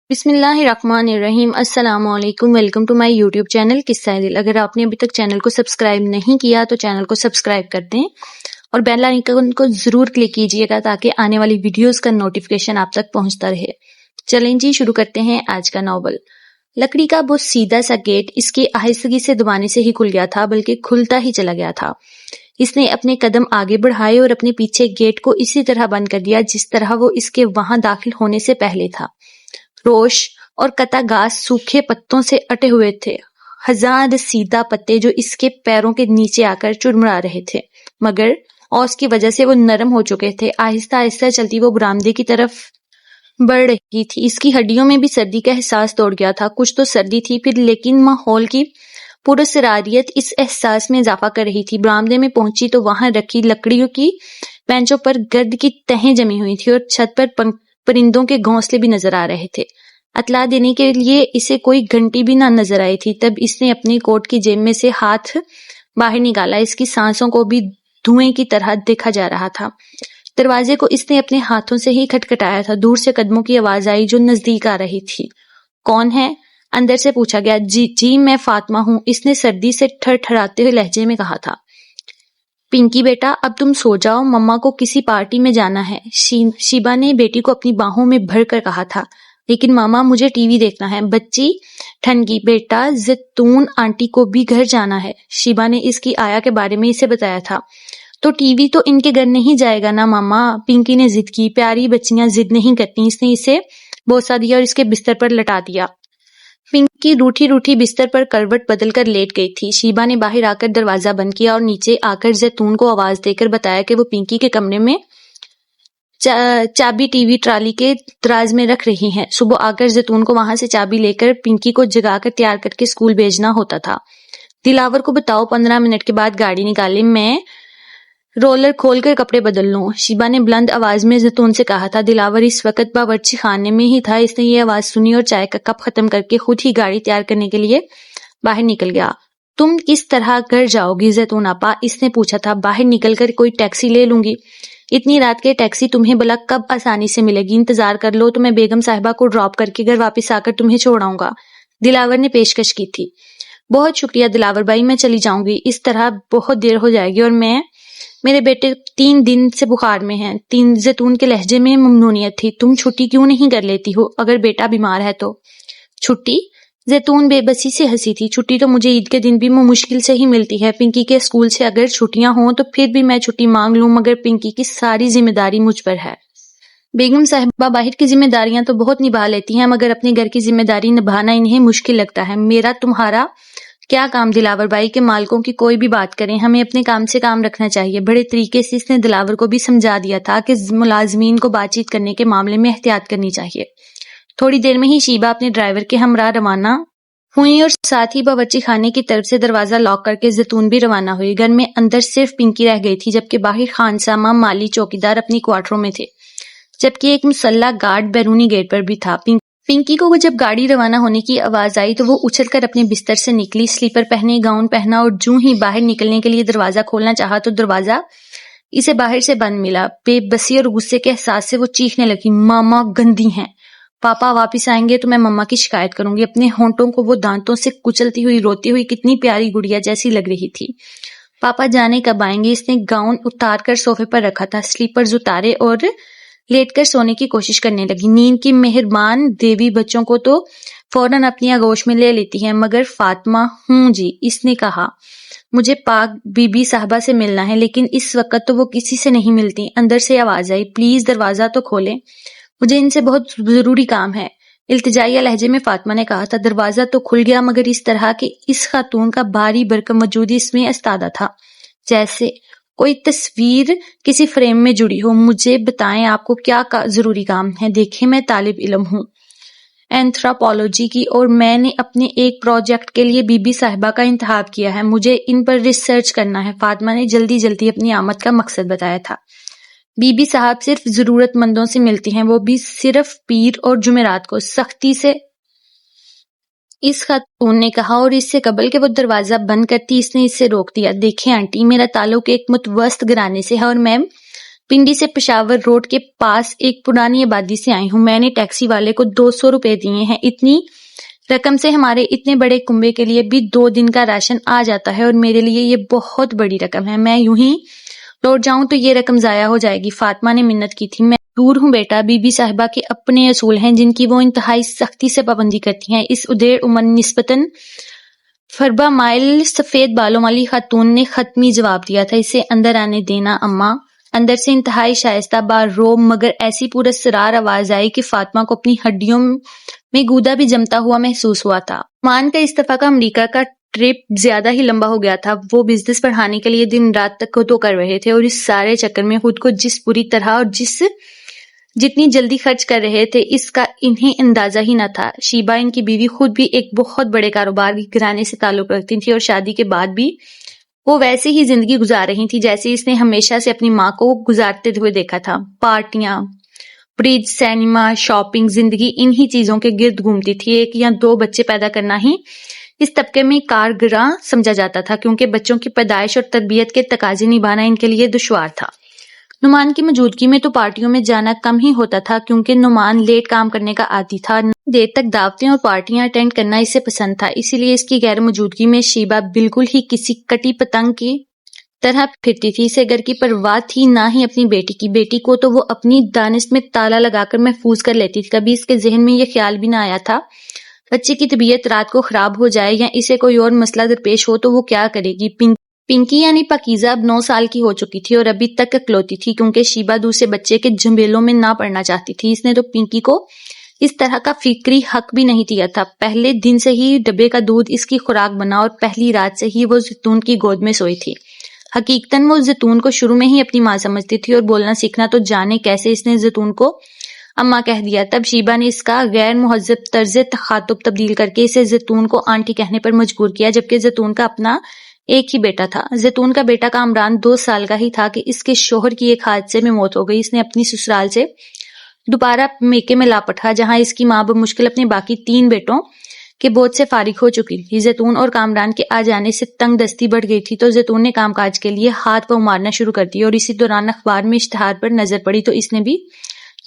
بسم اللہ الرحمن الرحیم۔ السلام علیکم، welcome to my YouTube channel قصہ دل۔ اگر آپ نے ابھی تک چینل کو سبسکرائب نہیں کیا تو چینل کو سبسکرائب کر دیں اور بیل آئیکن کو ضرور کلک کیجیے گا تاکہ آنے والی ویڈیوز کا نوٹیفیکیشن آپ تک پہنچتا رہے۔ چلیں جی شروع کرتے ہیں آج کا ناول۔ لکڑی کا وہ سیدھا سا گیٹ اس کی آہستگی سے دبانے سے ہی کھل گیا تھا، بلکہ کھلتا ہی چلا گیا تھا۔ اس نے اپنے قدم آگے بڑھائے اور اپنے پیچھے گیٹ کو اسی طرح بند کر دیا جس طرح وہ اس کے وہاں داخل ہونے سے پہلے تھا۔ روش اور قطع گھاس سوکھے پتوں سے اٹے ہوئے تھے، ہزار سیدھا پتے جو اس کے پیروں کے نیچے آ کر چرمڑا رہے تھے، مگر اوس کی وجہ سے وہ نرم ہو چکے تھے۔ آہستہ آہستہ چلتی وہ برآمدے کی طرف بڑھ رہی تھی۔ اس کی ہڈیوں میں بھی سردی کا احساس دوڑ گیا تھا۔ کچھ تو سردی تھی پھر، لیکن ماحول کی پراسراریت اس احساس میں اضافہ کر رہی تھی۔ برآمدے میں پہنچی تو وہاں رکھی لکڑیوں کی بینچوں پر گرد کی تہیں جمی ہوئی تھی اور چھت پر پرندوں کے گھونسلے بھی نظر آ رہے تھے۔ اطلاع دینے کے لیے اسے کوئی گھنٹی بھی نہ نظر آئی تھی۔ تب اس نے اپنی کوٹ کی جیب میں سے ہاتھ باہر نکالا۔ اس کی سانسوں کو بھی دھوئیں کی طرح دیکھا جا رہا تھا۔ دروازے کو اس نے اپنے ہاتھوں سے ہی کھٹکھٹایا تھا۔ دور سے قدموں کی آواز آئی جو نزدیک آ رہی تھی۔ کون ہے؟ اندر سے پوچھا گیا۔ جی میں فاطمہ ہوں، اس نے سردی سے تھر تھراتے ہوئے لہجے میں کہا تھا۔ پنکی بیٹا اب تم سو جاؤ، مما کو کسی پارٹی میں جانا ہے، شیبا نے بیٹی کو اپنی باہوں میں بھر کر کہا تھا۔ لیکن ماما مجھے ٹی وی دیکھنا ہے، بچی ٹھنگی۔ بیٹا زیتون آنٹی کو بھی گھر جانا ہے، شیبا نے اس کی آیا کے بارے میں اسے بتایا تھا۔ تو ٹی وی تو ان کے گھر نہیں جائے گا نا ماما، پنکی نے ضد کی۔ پیاری بچیاں ضد نہیں کرتی۔ اس نے اسے بوسہ دیا اور اس کے بستر پر لٹا دیا۔ پنکی روٹھی روٹھی بستر پر کروٹ بدل کر لیٹ گئی تھی۔ شیبا نے باہر آ کر دروازہ بند کیا اور نیچے آ کر زیتون کو آواز دے کر بتایا کہ وہ پنکی کے کمرے میں چابی ٹی وی ٹرالی کے دراز میں رکھ رہی ہیں۔ صبح آ کر زیتون کو وہاں سے چابی لے کر پنکی کو جگا کر تیار کر کے اسکول بھیجنا ہوتا تھا۔ دلاور کو بتاؤ 15 منٹ کے بعد گاڑی نکالے، میں رولر کھول کر کپڑے بدل لوں، شیبا نے بلند آواز میں زیتون سے کہا تھا۔ دلاور اس وقت باورچی خانے میں ہی تھا۔ اس نے یہ آواز سنی اور چائے کا کپ ختم کر کے خود ہی گاڑی تیار کرنے کے لیے باہر نکل گیا۔ تم کس طرح گھر جاؤ گی زیتون آپا؟ اس نے پوچھا تھا۔ باہر نکل کر کوئی ٹیکسی لے لوں گی۔ اتنی رات کے ٹیکسی تمہیں بلا کب آسانی سے ملے گی؟ انتظار کر لو تو میں بیگم صاحبہ کو ڈراپ کر کے گھر واپس آ کر تمہیں چھوڑاؤں گا، دلاور نے پیشکش کی تھی۔ بہت شکریہ دلاور بھائی، میں چلی جاؤں گی، اس طرح بہت دیر ہو جائے گی اور میرے بیٹے 3 دن سے بخار میں ہیں۔ زیتون کے لہجے میں ممنونیت تھی۔ تم چھٹی کیوں نہیں کر لیتی ہو اگر بیٹا بیمار ہے تو؟ چھٹی؟ زیتون بے بسی سے ہنسی تھی۔ چھٹی تو مجھے عید کے دن بھی مشکل سے ہی ملتی ہے۔ پنکی کے اسکول سے اگر چھٹیاں ہوں تو پھر بھی میں چھٹی مانگ لوں، مگر پنکی کی ساری ذمہ داری مجھ پر ہے۔ بیگم صاحبہ باہر کی ذمہ داریاں تو بہت نبھا لیتی ہیں، مگر اپنے گھر کی ذمہ داری نبھانا انہیں مشکل لگتا ہے۔ میرا تمہارا کیا کام دلاور بھائی کے مالکوں کی کوئی بھی بات کریں، ہمیں اپنے کام سے کام رکھنا چاہیے۔ بڑے طریقے سے اس نے دلاور کو بھی سمجھا دیا تھا کہ ملازمین کو بات چیت کرنے کے معاملے میں احتیاط کرنی چاہیے۔ تھوڑی دیر میں ہی شیبا اپنے ڈرائیور کے ہمراہ روانہ ہوئی اور ساتھ ہی باورچی خانے کی طرف سے دروازہ لاک کر کے زیتون بھی روانہ ہوئی۔ گھر میں اندر صرف پنکی رہ گئی تھی، جبکہ باہر خانسامہ مالی چوکیدار اپنی کوارٹروں میں تھے، جبکہ ایک مسلح گارڈ بیرونی گیٹ پر بھی تھا۔ پنکی کو جب گاڑی روانہ ہونے کی آواز آئی تو وہ اچھل کر اپنے بستر سے نکلی، سلیپر پہنے، گاؤن پہنا اور جوں ہی باہر نکلنے کے لیے دروازہ کھولنا چاہا تو دروازہ اسے باہر سے بند ملا۔ بے بسی اور غصے کے احساس سے وہ چیخنے لگی، ماما گندی ہیں، پاپا واپس آئیں گے تو میں مما کی شکایت کروں گی۔ اپنے ہونٹوں کو وہ دانتوں سے کچلتی ہوئی روتی ہوئی کتنی پیاری گڑیا جیسی لگ رہی تھی۔ پاپا جانے کب آئیں گے؟ اس نے گاؤن اتار کر صوفے پر رکھا تھا، سلیپرز اتارے اور لیٹ کر سونے کی کوشش کرنے لگی۔ نیند کی مہربان دیوی بچوں کو تو فوراً اپنی آغوش میں لے لیتی ہے، مگر فاطمہ ہوں جی، اس نے کہا، مجھے پاک بی بی صاحبہ سے ملنا ہے، لیکن اس وقت تو وہ کسی سے نہیں ملتی۔ اندر سے آواز آئی، پلیز دروازہ تو کھولیں، مجھے ان سے بہت ضروری کام ہے، التجائیہ لہجے میں فاطمہ نے کہا تھا۔ دروازہ تو کھل گیا، مگر اس طرح کہ اس خاتون کا بھاری بھرکم وجود اس میں استادہ تھا جیسے کوئی تصویر کسی فریم میں جڑی ہو۔ مجھے بتائیں آپ کو کیا ضروری کام ہے؟ دیکھیں میں طالب علم ہوں اینتھروپولوجی کی، اور میں نے اپنے ایک پروجیکٹ کے لیے بی بی صاحبہ کا انتخاب کیا ہے، مجھے ان پر ریسرچ کرنا ہے۔ فاطمہ نے جلدی جلدی اپنی آمد کا مقصد بتایا تھا۔ بی بی صاحب صرف ضرورت مندوں سے ملتی ہیں، وہ بھی صرف پیر اور جمعرات کو، سختی سے اس خاتون نے کہا، اور اس سے قبل کہ وہ دروازہ بند کرتی اس نے اسے روک دیا۔ دیکھیں آنٹی، میرا تعلق ایک متوسط گھرانے سے ہے اور میں پنڈی سے پشاور روڈ کے پاس ایک پرانی آبادی سے آئی ہوں. میں نے ٹیکسی والے کو 200 روپے دیے ہیں. اتنی رقم سے ہمارے اتنے بڑے کنبے کے لیے بھی 2 دن کا راشن آ جاتا ہے اور میرے لیے یہ بہت بڑی رقم ہے. میں یوں ہی لوٹ جاؤں تو یہ رقم ضائع ہو جائے گی. فاطمہ نے منت کی تھی. میں دور ہوں بیٹا. بی بی صاحبہ کے اپنے اصول ہیں جن کی وہ انتہائی سختی سے پابندی کرتی ہیں. اس ادھیڑ عمر نسبتاً فربا مائل سفید بالوں والی خاتون نے حتمی جواب دیا تھا. اسے اندر آنے دینا اماں. اندر سے انتہائی شائستہ بار مگر ایسی پراسرار آواز آئی کہ فاطمہ کو اپنی ہڈیوں میں گودا بھی جمتا ہوا محسوس ہوا تھا. مان کا استعفیٰ کا امریکہ کا ٹرپ زیادہ ہی لمبا ہو گیا تھا. وہ بزنس بڑھانے کے لیے دن رات تک تو کر رہے تھے اور اس سارے چکر میں خود کو جس بری طرح اور جتنی جلدی خرچ کر رہے تھے اس کا انہیں اندازہ ہی نہ تھا. شیبہ ان کی بیوی خود بھی ایک بہت بڑے کاروبار کے گھرانے سے تعلق رکھتی تھی اور شادی کے بعد بھی وہ ویسے ہی زندگی گزار رہی تھی جیسے اس نے ہمیشہ سے اپنی ماں کو گزارتے ہوئے دیکھا تھا. پارٹیاں، برج، سینما، شاپنگ، زندگی انہی چیزوں کے گرد گھومتی تھی. 1 یا 2 بچے پیدا کرنا ہی اس طبقے میں کارگراں سمجھا جاتا تھا کیونکہ بچوں کی پیدائش اور تربیت کے تقاضے نبھانا ان کے لیے دشوار تھا. نعمان کی موجودگی میں تو پارٹیوں میں جانا کم ہی ہوتا تھا کیونکہ نعمان لیٹ کام کرنے کا عادی تھا. دیر تک دعوتیں اور پارٹیاں اٹینڈ کرنا اسے پسند تھا. اسی لیے اس کی غیر موجودگی میں شیبہ بالکل ہی کسی کٹی پتنگ کی طرح پھرتی تھی. اسے گھر کی پرواہ تھی نہ ہی اپنی بیٹی کی. بیٹی کو تو وہ اپنی دانست میں تالا لگا کر محفوظ کر لیتی تھی. کبھی اس کے ذہن میں یہ خیال بھی نہ آیا تھا بچے کی طبیعت رات کو خراب ہو جائے یا اسے کوئی اور مسئلہ درپیش ہو تو وہ کیا کرے گی. پنکی یعنی پاکیزہ اب 9 سال کی ہو چکی تھی اور ابھی تک اکلوتی تھی کیونکہ شیبہ دوسرے بچے کے جھمیلوں میں نہ پڑنا چاہتی تھی. اس نے تو پنکی کو اس طرح کا فکری حق بھی نہیں دیا تھا. پہلے دن سے ہی ڈبے کا دودھ اس کی خوراک بنا اور پہلی رات سے ہی وہ زیتون کی گود میں سوئی تھی. حقیقتاً وہ زیتون کو شروع میں ہی اپنی ماں سمجھتی تھی اور بولنا سیکھنا تو جانے کیسے اس نے زیتون کو اماں کہہ دیا. تب شیبہ نے اس کا غیر مہذب طرز تخاطب تبدیل کر کے اسے زیتون کو آنٹی کہنے پر مجبور کیا جبکہ زیتون کا اپنا ایک ہی بیٹا تھا. زیتون کا بیٹا کامران 2 سال کا ہی تھا کہ اس کے شوہر کی ایک حادثے میں موت ہو گئی. اس نے اپنی سسرال سے دوبارہ میکے میں لاپٹا جہاں اس کی ماں بمشکل اپنے باقی 3 بیٹوں کے بوجھ سے فارغ ہو چکی تھی. زیتون اور کامران کے آ جانے سے تنگ دستی بڑھ گئی تھی تو زیتون نے کام کاج کے لیے ہاتھ پاؤں مارنا شروع کر دیا اور اسی دوران اخبار میں اشتہار پر نظر پڑی تو اس نے بھی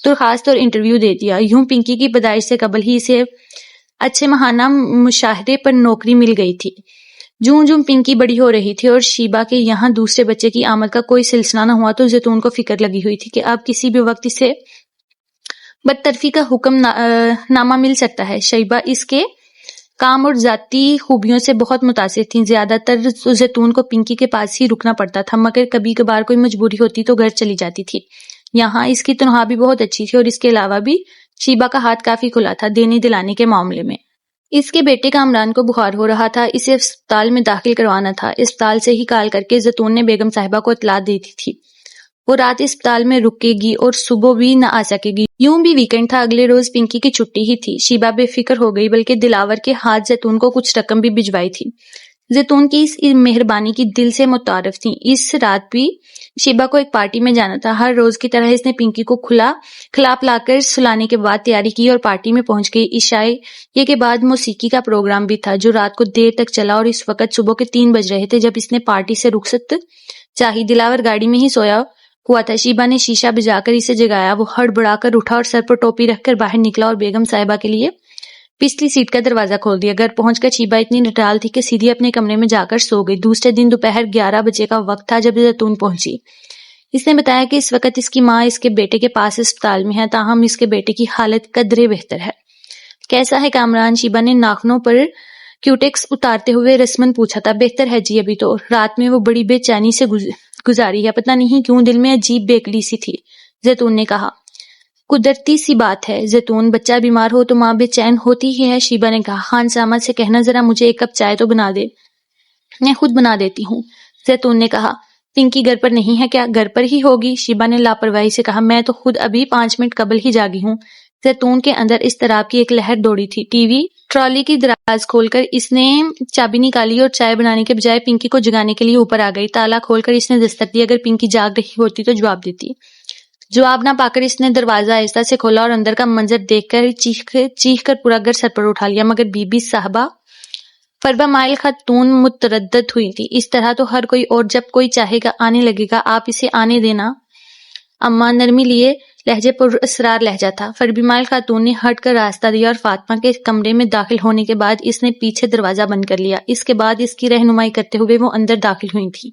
درخواست اور انٹرویو دے دیا. یوں پنکی کی پیدائش سے قبل ہی اسے اچھے ماہانہ مشاہدے پر نوکری مل گئی تھی. جوں جوں پنکی بڑی ہو رہی تھی اور شیبہ کے یہاں دوسرے بچے کی آمد کا کوئی سلسلہ نہ ہوا تو زیتون کو فکر لگی ہوئی تھی کہ اب کسی بھی وقت اسے برطرفی کا حکم نامہ مل سکتا ہے. شیبہ اس کے کام اور ذاتی خوبیوں سے بہت متاثر تھیں. زیادہ تر زیتون کو پنکی کے پاس ہی رکنا پڑتا تھا مگر کبھی کبھار کوئی مجبوری ہوتی تو گھر چلی جاتی تھی. یہاں اس کی تنخواہ بھی بہت اچھی تھی اور اس کے علاوہ بھی شیبہ کا ہاتھ کافی کھلا تھا دینے دلانے کے معاملے میں. اس کے بیٹے کامران کو بخار ہو رہا تھا. اسے اسپتال میں داخل کروانا تھا. اسپتال سے ہی کال کر کے زیتون نے بیگم صاحبہ کو اطلاع دی تھی. وہ رات اسپتال میں رکے گی اور صبح بھی نہ آ سکے گی. یوں بھی ویکنڈ تھا. اگلے روز پنکی کی چھٹی ہی تھی. شیبہ بے فکر ہو گئی بلکہ دلاور کے ہاتھ زیتون کو کچھ رقم بھی بھجوائی تھی. زیتون کی اس مہربانی کی دل سے متعارف تھی. اس رات بھی شیبہ کو ایک پارٹی میں جانا تھا. ہر روز کی طرح اس نے پنکی کو کھلا پلا کر سلانے کے بعد تیاری کی اور پارٹی میں پہنچ گئی. عشاء کے بعد موسیقی کا پروگرام بھی تھا جو رات کو دیر تک چلا اور اس وقت صبح کے 3 بج رہے تھے جب اس نے پارٹی سے رخصت چاہی. دلاور گاڑی میں ہی سویا ہوا تھا. شیبہ نے شیشہ بجا کر اسے جگایا. وہ ہڑبڑا کر اٹھا اور سر پر ٹوپی رکھ کر باہر نکلا اور بیگم صاحبہ کے لیے پچھلی سیٹ کا دروازہ کھول دیا. گھر پہنچ کر شیبہ اتنی نڈال تھی کہ سیدھی اپنے کمرے میں جا کر سو گئی. دوسرے دن دوپہر 11 بجے کا وقت تھا جب زیتون پہنچی. اس نے بتایا کہ اس وقت اس کی ماں اس کے بیٹے کے پاس اسپتال میں ہے تاہم اس کے بیٹے کی حالت قدرے بہتر ہے. کیسا ہے کامران؟ شیبہ نے ناخنوں پر کیوٹیکس اتارتے ہوئے رسمن پوچھا تھا. بہتر ہے جی. ابھی تو رات میں وہ بڑی بے چینی سے گزاری ہے. پتہ نہیں کیوں دل میں عجیب بےقلی سی تھی. زیتون نے کہا. قدرتی سی بات ہے زیتون. بچہ بیمار ہو تو ماں بے چین ہوتی ہی ہے. شیبہ نے کہا. خان سامد سے کہنا ذرا مجھے 1 کپ چائے تو بنا دے. میں خود بنا دیتی ہوں. زیتون نے کہا. پنکی گھر پر نہیں ہے کیا؟ گھر پر ہی ہوگی. شیبہ نے لاپرواہی سے کہا. میں تو خود ابھی 5 منٹ قبل ہی جاگی ہوں. زیتون کے اندر اضطراب کی ایک لہر دوڑی تھی. ٹی وی ٹرالی کی دراز کھول کر اس نے چابی نکالی اور چائے بنانے کے بجائے پنکی کو جگانے کے لیے اوپر آ گئی. تالا کھول کر اس نے دستک دی. اگر پنکی جاگ رہی ہوتی تو جواب دیتی. جواب نہ پا کر اس نے دروازہ آہستہ سے کھولا اور اندر کا منظر دیکھ کر چیخ کر پورا گھر سر پر اٹھا لیا. مگر بی بی صاحبہ فربا مائل خاتون متردد ہوئی تھی. اس طرح تو ہر کوئی اور جب کوئی چاہے گا آنے لگے گا. آپ اسے آنے دینا. اماں نرمی لیے لہجے پر اسرار لہجہ تھا۔ فربیمائل خاتون نے ہٹ کر راستہ دیا اور فاطمہ کے کمرے میں داخل ہونے کے بعد اس نے پیچھے دروازہ بند کر لیا۔ اس کے بعد اس کی رہنمائی کرتے ہوئے وہ اندر داخل ہوئی تھی۔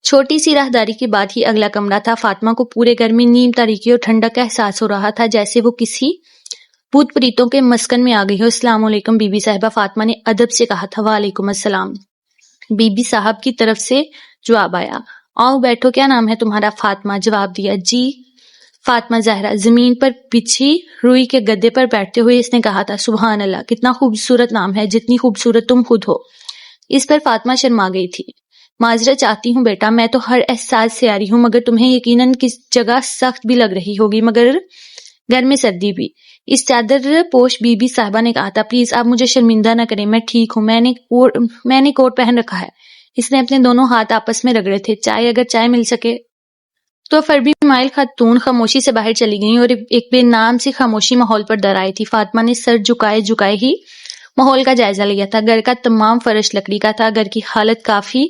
چھوٹی سی راہداری کے بعد ہی اگلا کمرہ تھا۔ فاطمہ کو پورے گھر میں نیم تاریکی اور ٹھنڈک کا احساس ہو رہا تھا، جیسے وہ کسی بھوت پریتوں کے مسکن میں آ گئی ہو۔ السلام علیکم بی بی صاحبہ، فاطمہ نے ادب سے کہا تھا۔ وعلیکم السلام، بی بی صاحب کی طرف سے جواب آیا۔ آؤ بیٹھو، کیا نام ہے تمہارا؟ فاطمہ جواب دیا۔ جی فاطمہ زہرا۔ زمین پر بچھی روئی کے گدے پر بیٹھتے ہوئے اس نے کہا تھا۔ سبحان اللہ، کتنا خوبصورت نام ہے، جتنی خوبصورت تم خود ہو۔ اس پر فاطمہ شرما گئی تھی۔ معذرت چاہتی ہوں بیٹا، میں تو ہر احساس سے آ رہی ہوں، مگر تمہیں یقیناً کس جگہ سخت بھی لگ رہی ہوگی، مگر گھر میں سردی بھی۔ اس چادر پوش بی بی صاحبہ نے کہا تھا۔ پلیز آپ مجھے شرمندہ نہ کریں، میں ٹھیک ہوں، میں نے کوٹ پہن رکھا ہے۔ اس نے اپنے دونوں ہاتھ آپس میں رگڑے تھے۔ چائے، اگر چائے مل سکے تو۔ فربیمائل خاتون خاموشی سے باہر چلی گئیں اور ایک بے نام سی خاموشی ماحول پر در آئی تھی۔ فاطمہ نے سر جھکائے ہی ماحول کا جائزہ لیا تھا۔ گھر کا تمام فرش لکڑی کا تھا۔ گھر کی حالت کافی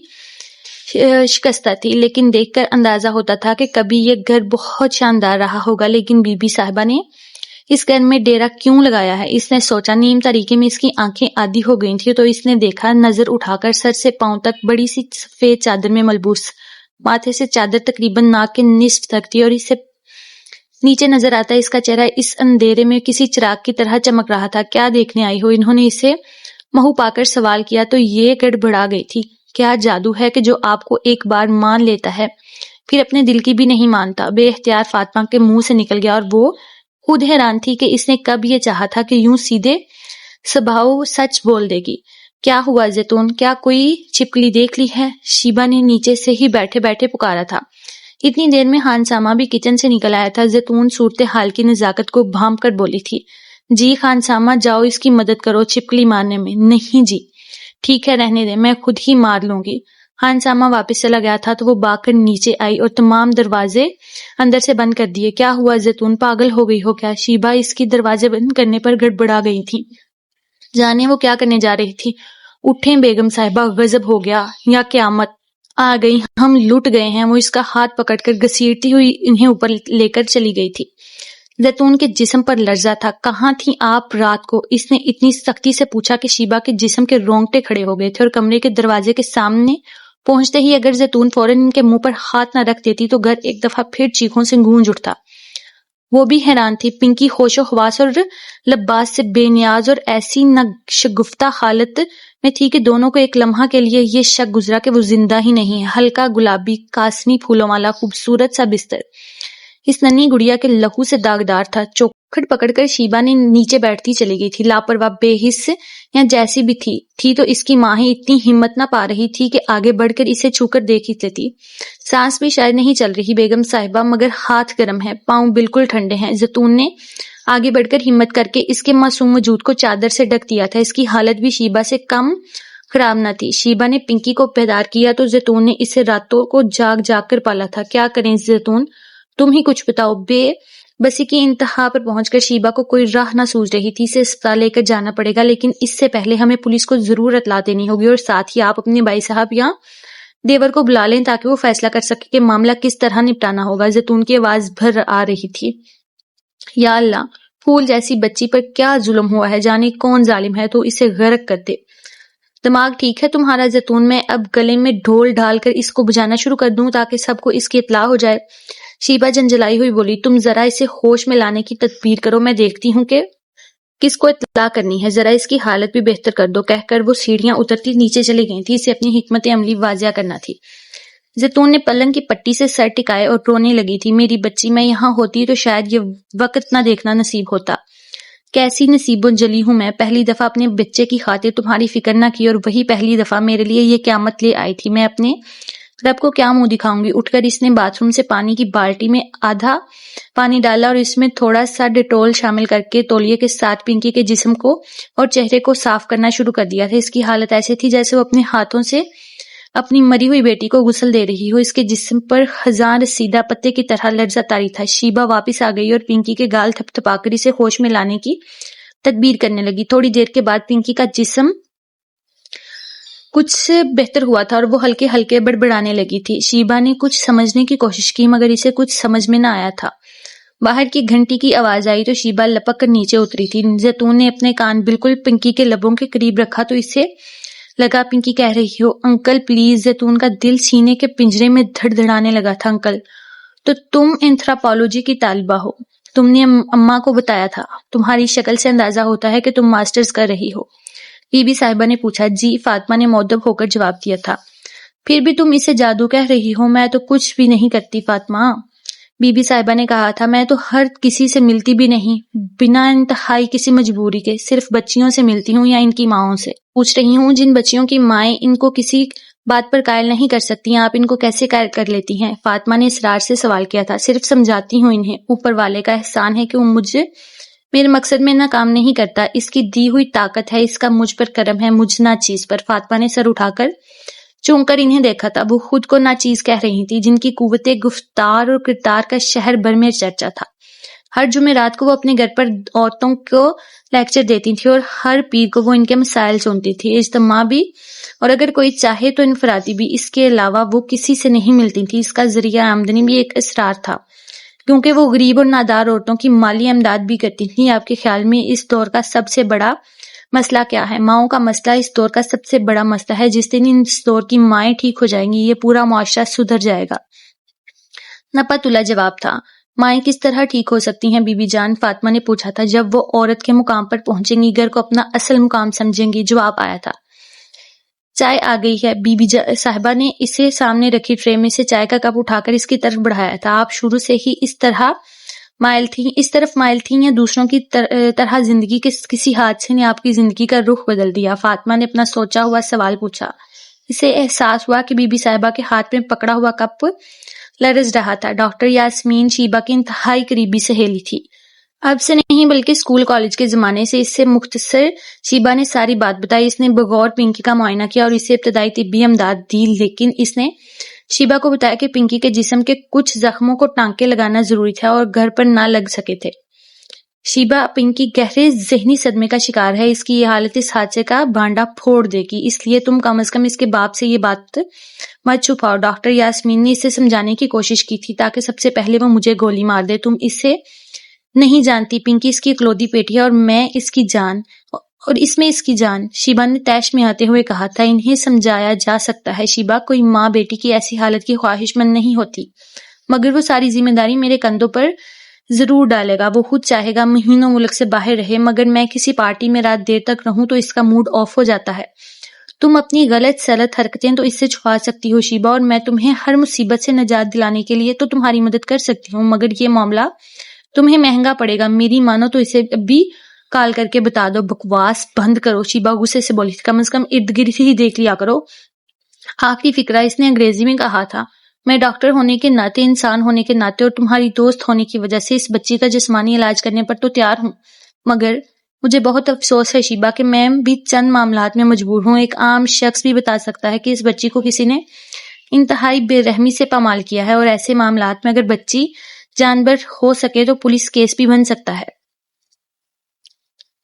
شکستہ تھی، لیکن دیکھ کر اندازہ ہوتا تھا کہ کبھی یہ گھر بہت شاندار رہا ہوگا۔ لیکن بی بی صاحبہ نے اس گھر میں ڈیرا کیوں لگایا ہے؟ اس نے سوچا۔ نیم تاریکی میں اس کی آنکھیں آدھی ہو گئی تھیں تو اس نے دیکھا، نظر اٹھا کر سر سے پاؤں تک بڑی سی سفید چادر میں ملبوس ماتھے سے چادر تقریباً ناک کے نصف تک تھی اور اس سے نیچے نظر آتا اس کا چہرہ اس اندھیرے میں کسی چراغ کی طرح چمک رہا تھا۔ کیا دیکھنے آئی ہو؟ انہوں نے اسے منہ پا کر سوال کیا تو یہ گڑبڑا گئی تھی۔ کیا جادو ہے کہ جو آپ کو ایک بار مان لیتا ہے پھر اپنے دل کی بھی نہیں مانتا؟ بے اختیار فاطمہ کے منہ سے نکل گیا اور وہ خود حیران تھی کہ اس نے کب یہ چاہا تھا کہ یوں سیدھے سبھاؤ سچ بول دے گی۔ کیا ہوا زیتون، کیا کوئی چھپکلی دیکھ لی ہے؟ شیبہ نے نیچے سے ہی بیٹھے بیٹھے پکارا تھا۔ اتنی دیر میں خان سامہ بھی کچن سے نکل آیا تھا۔ زیتون صورتحال کی نزاکت کو بھانپ کر بولی تھی۔ جی خان سامہ، جاؤ اس کی مدد کرو چھپکلی مارنے میں۔ نہیں جی، ٹھیک ہے رہنے دیں، میں خود ہی مار لوں گی۔ خان سامہ واپس چلا گیا تھا تو وہ بھاگ کر نیچے آئی اور تمام دروازے اندر سے بند کر دیے۔ کیا ہوا زیتون، پاگل ہو گئی ہو کیا؟ شیبہ اس کی دروازے بند کرنے پر گڑبڑا گئی تھی۔ جانے وہ کیا کرنے جا رہی تھی۔ اٹھیں بیگم صاحبہ، غضب ہو گیا یا قیامت آ گئی، ہم لٹ گئے ہیں۔ وہ اس کا ہاتھ پکڑ کر گھسیٹتی ہوئی انہیں اوپر لے کر چلی گئی تھی۔ زیتون کے جسم پر لرزہ تھا۔ کہاں تھیں آپ رات کو؟ اس نے اتنی سختی سے پوچھا کہ شیبہ کے جسم کے رونگٹے کھڑے ہو گئے تھے اور کمرے کے دروازے کے سامنے پہنچتے ہی اگر زیتون فوراً ان کے منہ پر ہاتھ نہ رکھ دیتی تو گھر ایک دفعہ پھر چیخوں سے گونج اٹھتا۔ وہ بھی حیران تھی۔ پنکی ہوش و حواس اور لباس سے بے نیاز اور ایسی شگفتہ حالت میں تھی کہ دونوں کو ایک لمحہ کے لیے یہ شک گزرا کہ وہ زندہ ہی نہیں ہے۔ ہلکا گلابی کاسنی پھولوں والا خوبصورت سا بستر اس ننھی گڑیا کے لہو سے داغدار تھا۔ چوکھٹ پکڑ کر شیبہ نے نیچے بیٹھتی چلی گئی تھی۔ لاپرواہ، بے حس یا جیسی بھی تھی تو اس کی ماں ہی اتنی ہمت نہ پا رہی تھی کہ آگے بڑھ کر اسے چھو کر دیکھ ہی لیتی۔ سانس بھی شاید نہیں چل رہی بیگم صاحبہ، مگر ہاتھ گرم ہے، پاؤں بالکل ٹھنڈے ہیں۔ زیتون نے آگے بڑھ کر ہمت کر کے اس کے معصوم وجود کو چادر سے ڈھک دیا تھا۔ اس کی حالت بھی شیبہ سے کم خراب نہ تھی۔ شیبہ نے پنکی کو بیدار کیا تو زیتون نے اسے راتوں کو جاگ جاگ کر پالا تھا۔ کیا کریں زیتون، تم ہی کچھ بتاؤ۔ بے بسی کی انتہا پر پہنچ کر شیبہ کو کوئی راہ نہ سوچ رہی تھی۔ اسے اسپتال لے کر جانا پڑے گا، لیکن اس سے پہلے ہمیں پولیس کو ضرور اطلاع دینی ہوگی اور ساتھ ہی آپ اپنے بھائی صاحب یا دیور کو بلا لیں تاکہ وہ فیصلہ کر سکے کہ معاملہ کس طرح نپٹانا ہوگا۔ زیتون کی آواز بھر آ رہی تھی۔ یا اللہ، پھول جیسی بچی پر کیا ظلم ہوا ہے، جانے کون ظالم ہے تو اسے غرق کر دے۔ دماغ ٹھیک ہے تمہارا زیتون؟ میں اب گلے میں ڈھول ڈال کر اس کو بجانا شروع کر دوں تاکہ سب کو اس کی اطلاع ہو جائے؟ شیبہ جنجلائی ہوئی بولی۔ تم ذرا اسے ہوش میں لانے کی تدبیر کرو، میں دیکھتی ہوں کہ کس کو اطلاع کرنی ہے، ذرا اس کی حالت بھی بہتر کر دو۔ کہہ کر وہ سیڑھیاں اترتی نیچے چلی گئی تھی۔ اسے اپنی حکمت عملی واضح کرنا تھی۔ زیتون نے پلنگ کی پٹی سے سر ٹکائے اور رونے لگی تھی۔ میری بچی، میں یہاں ہوتی تو شاید یہ وقت نہ دیکھنا نصیب ہوتا۔ کیسی نصیب و جلی ہوں میں، پہلی دفعہ اپنے بچے کی خاطر تمہاری فکر نہ کی اور وہی پہلی دفعہ میرے لیے یہ قیامت لے آئی تھی۔ میں اپنے رب کو کیا منہ دکھاؤں گی؟ اٹھ کر اس نے باتھ روم سے پانی کی بالٹی میں آدھا پانی ڈالا اور اس میں تھوڑا سا ڈیٹول شامل کر کے تولیے کے ساتھ پنکی کے جسم کو اور چہرے کو صاف کرنا شروع کر دیا تھا۔ اس کی حالت ایسے تھی جیسے وہ اپنے ہاتھوں سے اپنی مری ہوئی بیٹی کو غسل دے رہی ہو۔ اس کے جسم پر خزاں رسیدہ پتے کی طرح لرزہ طاری تھا۔ شیبہ واپس آ گئی اور پنکی کے گال تھپ تھپا کر اسے ہوش میں لانے کی تدبیر کرنے لگی۔ تھوڑی دیر کے بعد پنکی کا جسم کچھ بہتر ہوا تھا اور وہ ہلکے ہلکے بڑبڑانے لگی تھی۔ شیبا نے کچھ سمجھنے کی کوشش کی مگر اسے کچھ سمجھ میں نہ آیا تھا۔ باہر کی گھنٹی کی آواز آئی تو شیبا لپک کر نیچے اتری تھی۔ زیتون نے اپنے کان بالکل پنکی کے لبوں کے قریب رکھا تو اسے لگا پنکی کہہ رہی ہو انکل پلیز۔ زیتون کا دل سینے کے پنجرے میں دھڑ دھڑانے لگا تھا۔ انکل تو تم اینتھراپولوجی کی طالبہ ہو، تم نے اماں کو بتایا تھا، تمہاری شکل سے اندازہ ہوتا ہے کہ تم ماسٹرز کر رہی ہو۔ بی بی صاحبہ نے پوچھا۔ جی، فاطمہ نے مؤدب ہو کر جواب دیا تھا۔ پھر بھی تم اسے جادو کہہ رہی ہو، میں تو کچھ بھی نہیں کرتی فاطمہ۔ بی بی صاحبہ نے کہا تھا میں تو ہر کسی سے ملتی بھی نہیں، بنا انتہائی کسی مجبوری کے، صرف بچیوں سے ملتی ہوں یا ان کی ماؤں سے۔ پوچھ رہی ہوں جن بچیوں کی مائیں ان کو کسی بات پر قائل نہیں کر سکتی، آپ ان کو کیسے قائل کر لیتی ہیں؟ فاطمہ نے اصرار سے سوال کیا تھا۔ صرف سمجھاتی ہوں انہیں، اوپر والے کا احسان ہے کہ وہ مجھے میرے مقصد میں ناکام نہیں کرتا، اس کی دی ہوئی طاقت ہے، اس کا مجھ پر کرم ہے، مجھ ناچیز پر۔ فاطمہ نے سر اٹھا کر چونک کر انہیں دیکھا تھا۔ وہ خود کو ناچیز کہہ رہی تھی جن کی قوت گفتار اور کردار کا شہر بھر میں چرچا تھا۔ ہر جمعرات کو وہ اپنے گھر پر عورتوں کو لیکچر دیتی تھی اور ہر پیر کو وہ ان کے مسائل سنتی تھی، اجتماع بھی، اور اگر کوئی چاہے تو انفرادی بھی۔ اس کے علاوہ وہ کسی سے نہیں ملتی تھی۔ اس کا ذریعہ آمدنی بھی ایک اسرار تھا کیونکہ وہ غریب اور نادار عورتوں کی مالی امداد بھی کرتی تھی۔ آپ کے خیال میں اس دور کا سب سے بڑا مسئلہ کیا ہے؟ ماؤں کا مسئلہ اس دور کا سب سے بڑا مسئلہ ہے۔ جس دن اس دور کی مائیں ٹھیک ہو جائیں گی یہ پورا معاشرہ سدھر جائے گا۔ نپا تلا جواب تھا۔ مائیں کس طرح ٹھیک ہو سکتی ہیں بی بی جان؟ فاطمہ نے پوچھا تھا۔ جب وہ عورت کے مقام پر پہنچیں گی، گھر کو اپنا اصل مقام سمجھیں گی۔ جواب آیا تھا۔ چائے آ گئی ہے۔ بی بی صاحبہ نے اسے سامنے رکھی ٹرے میں سے چائے کا کپ اٹھا کر اس کی طرف بڑھایا تھا۔ آپ شروع سے ہی اس طرف مائل تھیں یا دوسروں کی طرح زندگی کے کسی حادثے نے آپ کی زندگی کا رخ بدل دیا؟ فاطمہ نے اپنا سوچا ہوا سوال پوچھا۔ اسے احساس ہوا کہ بی بی صاحبہ کے ہاتھ میں پکڑا ہوا کپ لرز رہا تھا۔ ڈاکٹر یاسمین شیبہ کی انتہائی قریبی سہیلی تھی۔ اب سے نہیں بلکہ اسکول کالج کے زمانے سے۔ اس سے مختصر شیبہ نے ساری بات بتائی۔ اس نے بغور پنکی کا معائنہ کیا اور اسے ابتدائی طبی امداد دی، لیکن اس نے شیبہ کو بتایا کہ پنکی کے جسم کے کچھ زخموں کو ٹانکے لگانا ضروری تھا اور گھر پر نہ لگ سکے تھے۔ شیبہ پنکی گہرے ذہنی صدمے کا شکار ہے، اس کی یہ حالت اس حادثے کا بھانڈا پھوڑ دے گی، اس لیے تم کم از کم اس کے باپ سے یہ بات مت چھپاؤ۔ ڈاکٹر یاسمین نے اسے سمجھانے کی کوشش کی تھی تاکہ سب سے پہلے وہ مجھے گولی مار دے۔ تم اسے نہیں جانتی، پنکی اس کی اکلوتی بیٹی ہے اور میں اس کی جان، اور اس میں اس کی جان، شیبہ نے طیش میں آتے ہوئے کہا تھا۔ انہیں سمجھایا جا سکتا ہے شیبہ، کوئی ماں بیٹی کی ایسی حالت کی خواہش مند نہیں ہوتی، مگر وہ ساری ذمہ داری میرے کندھوں پر ضرور ڈالے گا۔ وہ خود چاہے گا مہینوں ملک سے باہر رہے، مگر میں کسی پارٹی میں رات دیر تک رہوں تو اس کا موڈ آف ہو جاتا ہے۔ تم اپنی غلط سلط حرکتیں تو اس سے چھپا سکتی ہو شیبہ، اور میں تمہیں ہر مصیبت سے نجات دلانے کے لیے تو تمہاری مدد کر سکتی ہوں، مگر یہ معاملہ تمہیں مہنگا پڑے گا۔ میری مانو تو اسے ابھی کال کر کے بتا دو۔ بکواس بند کرو، شیبہ غصے سے بولی تھی۔ کم از کم ارد گرد ہی دیکھ لیا کرو۔ آخری فقرہ اس نے انگریزی میں کہا تھا۔ میں ڈاکٹر ہونے کے ناطے، انسان ہونے کے ناطے اور تمہاری دوست ہونے کی وجہ سے اس بچی کا جسمانی علاج کرنے پر تو تیار ہوں، مگر مجھے بہت افسوس ہے شیبہ کہ میں بھی چند معاملات میں مجبور ہوں۔ ایک عام شخص بھی بتا سکتا ہے کہ اس بچی کو کسی نے انتہائی بے رحمی سے پامال کیا ہے، اور ایسے معاملات میں اگر بچی جانبر ہو سکے تو پولیس کیس بھی بن سکتا ہے۔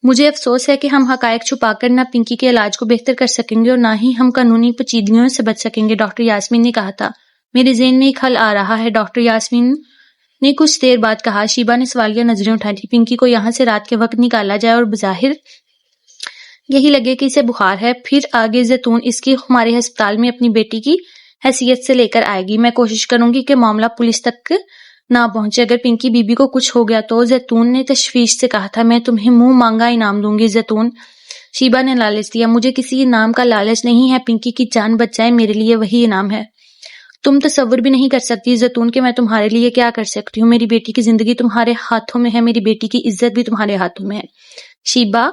مجھے افسوس ہے کہ ہم حقائق چھپا کر نہ پنکی کے علاج کو بہتر کر سکیں گے اور نہ ہی ہم قانونی پیچیدگیوں سے بچ سکیں گے، ڈاکٹر یاسمین نے کہا تھا۔ میرے ذہن میں ایک حل آ رہا ہے، ڈاکٹر یاسمین نے کچھ دیر بعد کہا۔ شیبہ نے سوالیہ نظریں اٹھائی تھی۔ پنکی کو یہاں سے رات کے وقت نکالا جائے اور بظاہر یہی لگے کہ اسے بخار ہے، پھر آگے زیتون اس کی ہمارے ہسپتال میں اپنی بیٹی کی حیثیت سے لے کر آئے گی۔ میں کوشش کروں گی کہ معاملہ پولیس تک نہ پہنچے۔ اگر پنکی بی بی کو کچھ ہو گیا تو؟ زیتون نے تشویش سے کہا تھا۔ میں تمہیں منہ مانگا انعام دوں گی زیتون، شیبہ نے لالچ دیا۔ مجھے کسی انعام کا لالچ نہیں ہے، پنکی کی جان بچ جائے میرے لیے وہی انعام ہے۔ تم تصور بھی نہیں کر سکتی زیتون کہ میں تمہارے لیے کیا کر سکتی ہوں۔ میری بیٹی کی زندگی تمہارے ہاتھوں میں ہے، میری بیٹی کی عزت بھی تمہارے ہاتھوں میں ہے، شیبہ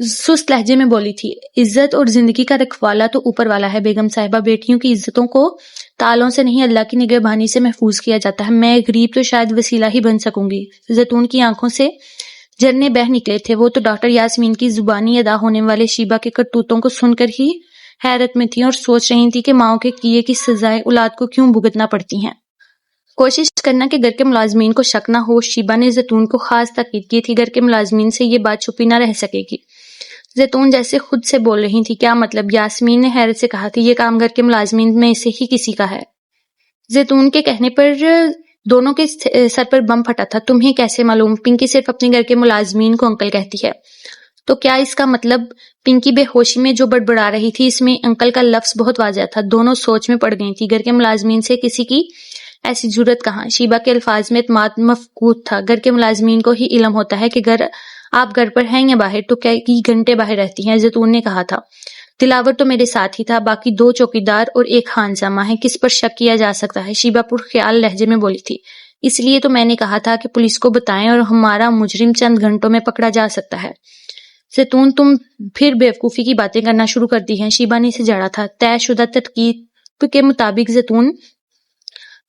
سست لہجے میں بولی تھی۔ عزت اور زندگی کا رکھوالا تو اوپر والا ہے بیگم صاحبہ، بیٹیوں کی عزتوں کو تالوں سے نہیں اللہ کی نگہبانی سے محفوظ کیا جاتا ہے۔ میں غریب تو شاید وسیلہ ہی بن سکوں گی۔ زیتون کی آنکھوں سے جھرنے بہہ نکلے تھے۔ وہ تو ڈاکٹر یاسمین کی زبانی ادا ہونے والے شیبہ کے کرتوتوں کو سن کر ہی حیرت میں تھی اور سوچ رہی تھی کہ ماؤں کے کیے کی سزائیں اولاد کو کیوں بھگتنا پڑتی ہیں۔ کوشش کرنا کہ گھر کے ملازمین کو شک نہ ہو، شیبہ نے زیتون کو خاص تاکید کی تھی۔ گھر کے ملازمین سے یہ بات چھپی نہ رہ سکے گی۔ زیتون جیسے خود سے بول رہی تھی. کیا مطلب؟ یاسمین نے حیرت سے کہا تھا. یہ کام گھر کے ملازمین میں سے ہی کسی کا ہے. زیتون کے کہنے پر دونوں کے سر پر بم پھٹا تھا. تمہیں کیسے معلوم؟ پنکی صرف اپنے گھر کے ملازمین کو انکل کہتی ہے. تو کیا اس کا مطلب؟ پنکی بے ہوشی میں جو بڑبڑا رہی تھی اس میں انکل کا لفظ بہت واضح تھا. دونوں سوچ میں پڑ گئی تھی. گھر کے ملازمین سے کسی کی ایسی جرت کہاں؟ شیبا کے الفاظ میں اعتماد مفقود تھا. گھر کے ملازمین کو ہی علم ہوتا ہے کہ آپ گھر پر ہیں یا باہر، تو کئی گھنٹے باہر رہتی ہیں. زیتون نے کہا تھا. دلاور تو میرے ساتھ ہی تھا، باقی 2 چوکیدار اور 1 خانسامہ ہے. کس پر شک کیا جا سکتا ہے؟ شیبا پر خیال لہجے میں بولی تھی. اس لیے تو میں نے کہا تھا کہ پولیس کو بتائیں اور ہمارا مجرم چند گھنٹوں میں پکڑا جا سکتا ہے. زیتون تم پھر بیوقوفی کی باتیں کرنا شروع کر دی ہیں. شیبا نے اسے جھاڑا تھا. طے شدہ ترکیب کے مطابق زیتون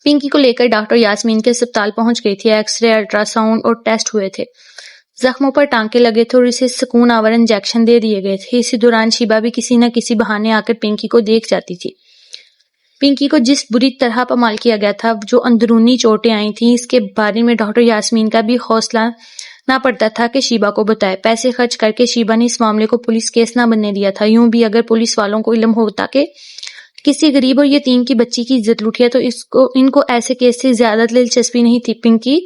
پنکی کو لے کر ڈاکٹر یاسمین کے اسپتال پہنچ گئی تھی. ایکس رے، الٹرا ساؤنڈ اور ٹیسٹ ہوئے تھے. زخموں پر ٹانکے لگے تھے اور اسے سکون آور انجیکشن دے دیے گئے تھے. اسی دوران شیبا بھی کسی نہ کسی بہانے آ کر پنکی کو دیکھ جاتی تھی. پنکی کو جس بری طرح پامال کیا گیا تھا، جو اندرونی چوٹیں آئی تھیں، اس کے بارے میں ڈاکٹر یاسمین کا بھی حوصلہ نہ پڑتا تھا کہ شیبا کو بتائے. پیسے خرچ کر کے شیبا نے اس معاملے کو پولیس کیس نہ بننے دیا تھا. یوں بھی اگر پولیس والوں کو علم ہوتا کہ کسی غریب اور یتیم کی بچی کی عزت لوٹی ہے تو ان کو ایسے کیس سے زیادہ دلچسپی نہیں تھی. پنکی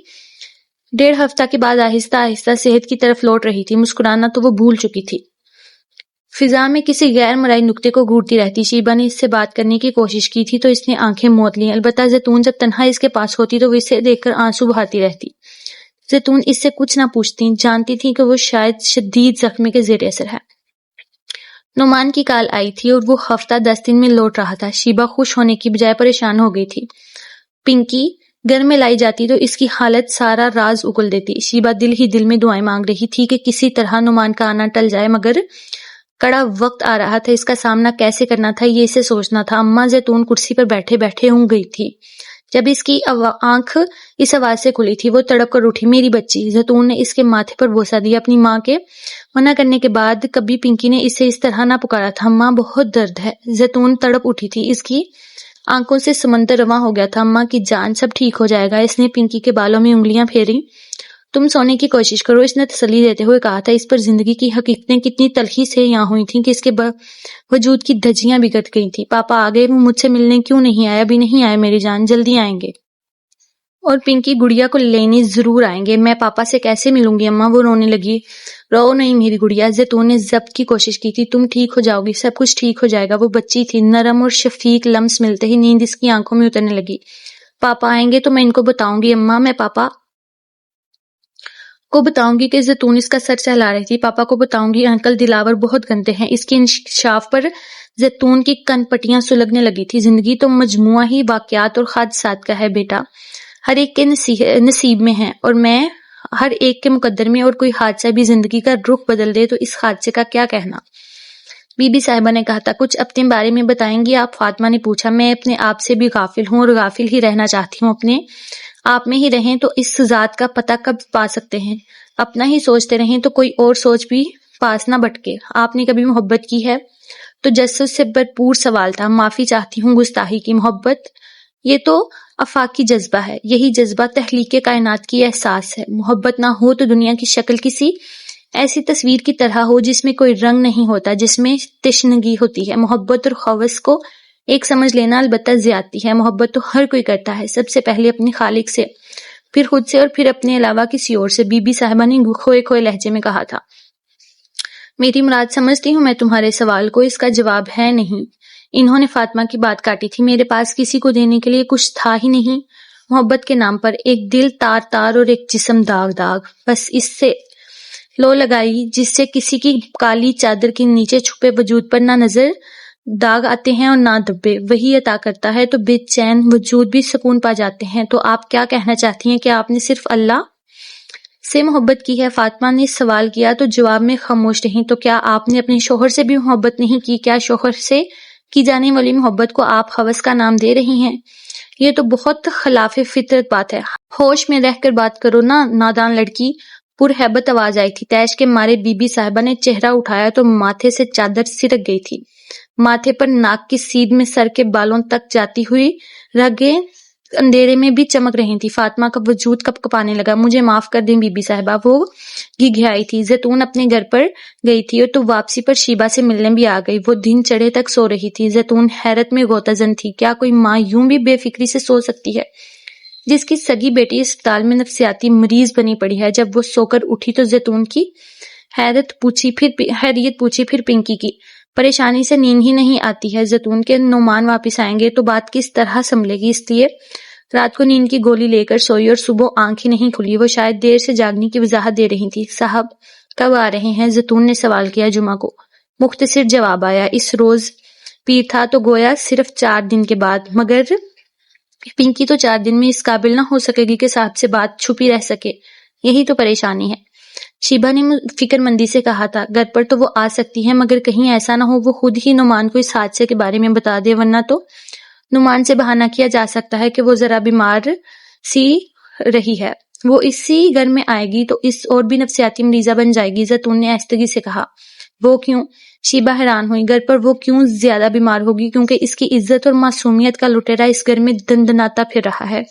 1.5 ہفتہ کے بعد آہستہ آہستہ صحت کی طرف لوٹ رہی تھی. مسکرانا تو وہ بھول چکی تھی. فضا میں کسی غیر مرئی نکتے کو گھورتی رہتی. شیبا نے اس سے بات کرنے کی کوشش کی تھی تو اس نے آنکھیں موت لیں. البتہ زیتون جب تنہا اس کے پاس ہوتی تو وہ اسے دیکھ کر آنسو بہاتی رہتی. زیتون اس سے کچھ نہ پوچھتی، جانتی تھی کہ وہ شاید شدید زخمی کے زیر اثر ہے. نعمان کی کال آئی تھی اور وہ ہفتہ 10 دن میں لوٹ رہا تھا. شیبا خوش ہونے کی بجائے پریشان ہو گئی تھی. پنکی گھر میں لائی جاتی تو اس کی حالت سارا راز اگل دیتی. شیبا دل ہی دل میں دعائیں مانگ رہی تھی کہ کسی طرح نعمان کا آنا ٹل جائے، مگر کڑا وقت آ رہا تھا. اس کا سامنا کیسے کرنا تھا یہ اسے سوچنا تھا. اماں زیتون کرسی پر بیٹھے بیٹھے اونگ گئی تھی. جب اس کی آنکھ اس آواز سے کھلی تھی وہ تڑپ کر اٹھی. میری بچی! زیتون نے اس کے ماتھے پر بوسہ دیا. اپنی ماں کے منع کرنے کے بعد کبھی پنکی نے اسے اس طرح نہ پکارا تھا. ماں بہت درد ہے. زیتون تڑپ اٹھی تھی. اس کی آنکھوں سے سمندر رواں ہو گیا تھا. اماں کی جان، سب ٹھیک ہو جائے گا. اس نے پنکی کے بالوں میں انگلیاں پھیری. تم سونے کی کوشش کرو، اس نے تسلی دیتے ہوئے کہا تھا. اس پر زندگی کی حقیقتیں کتنی تلخی سے یہاں ہوئی تھیں کہ اس کے وجود کی دھجیاں بگڑ گئی تھیں. پاپا آ گئے؟ وہ مجھ سے ملنے کیوں نہیں آیا؟ ابھی نہیں آئے میری جان، جلدی آئیں گے. اور پنکی گڑیا کو لینے ضرور آئیں گے. میں پاپا سے کیسے ملوں گی اماں؟ وہ رونے لگی. رو نہیں میری گڑیا. زیتون نے ضبط کی کوشش کی تھی. تم ٹھیک ہو جاؤ گی، سب کچھ ٹھیک ہو جائے گا. وہ بچی تھی. نرم اور شفیق لمس ملتے ہی نیند اس کی آنکھوں میں اترنے لگی. پاپا آئیں گے تو میں ان کو بتاؤں گی اماں. میں پاپا کو بتاؤں گی کہ زیتون اس کا سر سہلا رہی تھی. پاپا کو بتاؤں گی انکل دلاور بہت گندے ہیں. اس کے انکشاف پر زیتون کی کن پٹیاں سلگنے لگی تھی. زندگی تو مجموعہ ہی واقعات اور حادثات کا ہے بیٹا. ہر ایک کے نصیب میں ہے، اور میں ہر ایک کے مقدر میں. اور کوئی حادثہ بھی زندگی کا رخ بدل دے تو اس حادثے کا کیا کہنا؟ بی بی صاحبہ نے کہا تھا. کچھ اپنے بارے میں بتائیں گی آپ؟ فاطمہ نے پوچھا. میں اپنے آپ سے بھی غافل ہوں اور غافل ہی رہنا چاہتی ہوں. اپنے آپ میں ہی رہیں تو اس ذات کا پتہ کب پا سکتے ہیں؟ اپنا ہی سوچتے رہیں تو کوئی اور سوچ بھی پاس نہ بٹکے. آپ نے کبھی محبت کی ہے؟ تجسس سے بھرپور سوال تھا. معافی چاہتی ہوں گستاخی کی. محبت یہ تو آفاقی جذبہ ہے. یہی جذبہ تخلیق کائنات کی احساس ہے. محبت نہ ہو تو دنیا کی شکل کسی ایسی تصویر کی طرح ہو جس میں کوئی رنگ نہیں ہوتا، جس میں تشنگی ہوتی ہے. محبت اور ہوس کو ایک سمجھ لینا البتہ زیادتی ہے. محبت تو ہر کوئی کرتا ہے، سب سے پہلے اپنے خالق سے، پھر خود سے، اور پھر اپنے علاوہ کسی اور سے. بی بی صاحبہ نے کھوئے کھوئے لہجے میں کہا تھا. میری مراد سمجھتی ہوں میں تمہارے سوال کو. اس کا جواب ہے نہیں. انہوں نے فاطمہ کی بات کاٹی تھی. میرے پاس کسی کو دینے کے لیے کچھ تھا ہی نہیں. محبت کے نام پر ایک دل تار تار اور ایک جسم داغ داغ. بس اس سے لو لگائی جس سے کسی کی کالی چادر کے نیچے چھپے وجود پر نہ نظر داغ آتے ہیں اور نہ دبے. وہی عطا کرتا ہے تو بے چین وجود بھی سکون پا جاتے ہیں. تو آپ کیا کہنا چاہتی ہیں کہ آپ نے صرف اللہ سے محبت کی ہے؟ فاطمہ نے سوال کیا تو جواب میں خاموش رہیں. تو کیا آپ نے اپنے شوہر سے بھی محبت نہیں کی؟ کیا شوہر سے کی جانے والی محبت کو آپ ہوس کا نام دے رہی ہیں؟ یہ تو بہت خلاف فطرت بات ہے. ہوش میں رہ کر بات کرو نا نادان لڑکی. پرہیبت آواز آئی تھی. تیش کے مارے بی بی صاحبہ نے چہرہ اٹھایا تو ماتھے سے چادر سرک گئی تھی. ماتھے پر ناک کی سیدھ میں سر کے بالوں تک جاتی ہوئی رگیں اندھیرے میں بھی چمک رہی تھی۔ فاطمہ کا وجود کپ کپانے لگا۔ مجھے معاف کر دیں بی بی صاحبہ، وہ گھگھیائی تھی۔ زیتون اپنے گھر پر گئی تھی اور تو واپسی پر شیبہ سے ملنے بھی آ گئی۔ وہ دن چڑھے تک سو رہی تھی۔ زیتون حیرت میں غوطہ زن تھی۔ کیا کوئی ماں یوں بھی بے فکری سے سو سکتی ہے جس کی سگی بیٹی اسپتال میں نفسیاتی مریض بنی پڑی ہے؟ جب وہ سو کر اٹھی تو زیتون کی خیریت پوچھی، پھر پنکی کی۔ پریشانی سے نیند ہی نہیں آتی ہے۔ زیتون کے نعمان واپس آئیں گے تو بات کس طرح سنبھلے گی، اس لیے رات کو نیند کی گولی لے کر سوئی اور صبح آنکھ ہی نہیں کھلی۔ وہ شاید دیر سے جاگنے کی وضاحت دے رہی تھی۔ صاحب کب آ رہے ہیں؟ زیتون نے سوال کیا۔ جمعہ کو، مختصر جواب آیا۔ اس روز پیر تھا تو گویا صرف 4 دن کے بعد، مگر پنکی تو 4 دن میں اس قابل نہ ہو سکے گی کہ صاحب سے بات چھپی رہ سکے۔ یہی تو پریشانی ہے۔ شیبہ نے فکر مندی سے کہا تھا۔ گھر پر تو وہ آ سکتی ہے، مگر کہیں ایسا نہ ہو وہ خود ہی نعمان کو اس حادثے کے بارے میں بتا دے، ورنہ تو نعمان سے بہانہ کیا جا سکتا ہے کہ وہ ذرا بیمار سی رہی ہے، وہ اسی گھر میں آئے گی تو اس اور بھی نفسیاتی مریضہ بن جائے گی۔ زیتون نے آہستگی سے کہا۔ وہ کیوں؟ شیبہ حیران ہوئی۔ گھر پر وہ کیوں زیادہ بیمار ہوگی؟ کیونکہ اس کی عزت اور معصومیت کا لٹیرا اس گھر میں دندناتا پھر رہا ہے۔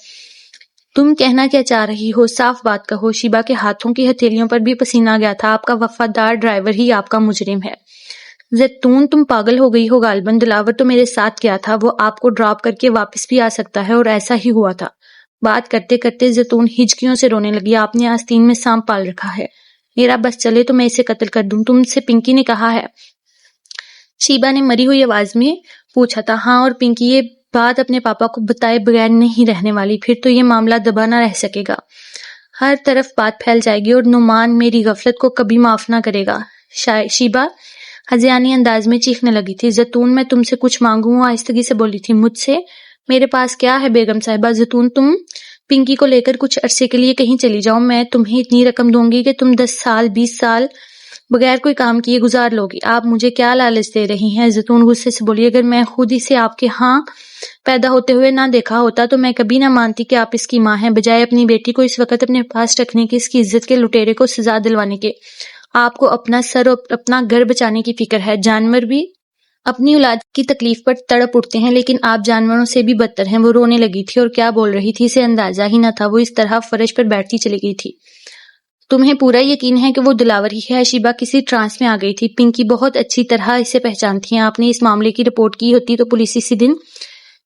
تم کہنا کیا چاہ رہی ہو؟ صاف بات کہو۔ شیبہ کے ہاتھوں کی ہتھیلیوں پر بھی پسینہ آ گیا تھا۔ آپ کا وفادار ڈرائیور ہی آپ کا مجرم ہے۔ زیتون تم پاگل ہو گئی ہو غالباً، دلاور تو میرے ساتھ گیا تھا، وہ آپ کو ڈراپ کر کے واپس بھی آ سکتا ہے، اور ایسا ہی ہوا تھا۔ بات کرتے کرتے زیتون ہچکیوں سے رونے لگی۔ آپ نے آستین میں سانپ پال رکھا ہے، میرا بس چلے تو میں اسے قتل کر دوں، تم سے پنکی نے کہا ہے؟ شیبہ نے مری ہوئی آواز میں پوچھا تھا۔ ہاں، اور پنکی یہ بات اپنے پاپا کو بتائے بغیر نہیں رہنے والی، پھر تو یہ معاملہ دبا نہ رہ سکے گا، ہر طرف بات پھیل جائے گی، اور نعمان میری غفلت کو کبھی معاف نہ کرے گا۔ شیبہ ہذیانی انداز میں چیخنے لگی تھی۔ زیتون میں تم سے کچھ مانگوں؟ وہ آہستگی سے بولی تھی۔ مجھ سے؟ میرے پاس کیا ہے بیگم صاحبہ؟ زیتون تم پنکی کو لے کر کچھ عرصے کے لیے کہیں چلی جاؤ، میں تمہیں اتنی رقم دوں گی کہ تم 10 سال 20 سال بغیر کوئی کام کیے گزار لوگی۔ آپ مجھے کیا لالچ دے رہی ہیں؟ زیتون غصے سے بولی۔ اگر میں خود اسے آپ کے ہاں پیدا ہوتے ہوئے نہ دیکھا ہوتا تو میں کبھی نہ مانتی کہ آپ اس کی ماں ہیں۔ بجائے اپنی بیٹی کو اس وقت اپنے پاس رکھنے کے، اس کی عزت کے لٹیرے کو سزا دلوانے کے، آپ کو اپنا سر اور اپنا گھر بچانے کی فکر ہے۔ جانور بھی اپنی اولاد کی تکلیف پر تڑپ اٹھتے ہیں، لیکن آپ جانوروں سے بھی بدتر ہیں۔ وہ رونے لگی تھی اور کیا بول رہی تھی اسے اندازہ ہی نہ تھا۔ وہ اس طرح فرش پر بیٹھتی چلی گئی تھی۔ تمہیں پورا یقین ہے کہ وہ دلاور ہی ہے؟ شیبہ کسی ٹرانس میں آ گئی تھی۔ پنکی بہت اچھی طرح اسے پہچانتی ہیں، آپ نے اس معاملے کی رپورٹ کی ہوتی تو پولیس اسی دن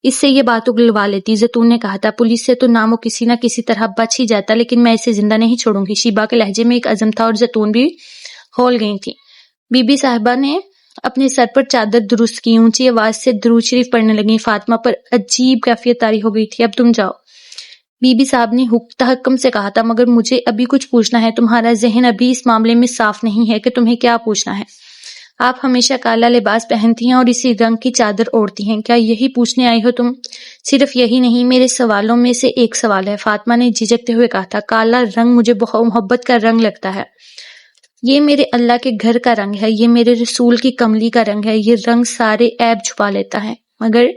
اس سے یہ بات اگلوا لیتی۔ زیتون نے کہا تھا۔ پولیس سے تو نام وہ کسی نہ کسی طرح بچ ہی جاتا، لیکن میں اسے زندہ نہیں چھوڑوں گی۔ شیبہ کے لہجے میں ایک عزم تھا اور زیتون بھی ہول گئی تھی۔ بی بی صاحبہ نے اپنے سر پر چادر درست کی، اونچی آواز سے درود شریف پڑھنے لگیں۔ فاطمہ پر عجیب کیفیت طاری ہو گئی تھی۔ اب تم جاؤ، بی بی صاحب نے تحکم سے کہا تھا، مگر مجھے ابھی کچھ پوچھنا ہے۔ تمہارا ذہن ابھی اس معاملے میں صاف نہیں ہے کہ تمہیں کیا پوچھنا ہے۔ آپ ہمیشہ کالا لباس پہنتی ہیں اور اسی رنگ کی چادر اوڑھتی ہیں، کیا یہی پوچھنے آئی ہو تم؟ صرف یہی نہیں، میرے سوالوں میں سے ایک سوال ہے۔ فاطمہ نے جھجکتے ہوئے کہا تھا۔ کالا رنگ مجھے بہت محبت کا رنگ لگتا ہے، یہ میرے اللہ کے گھر کا رنگ ہے، یہ میرے رسول کی کملی کا رنگ ہے، یہ رنگ سارے عیب چھپا لیتا ہے، مگر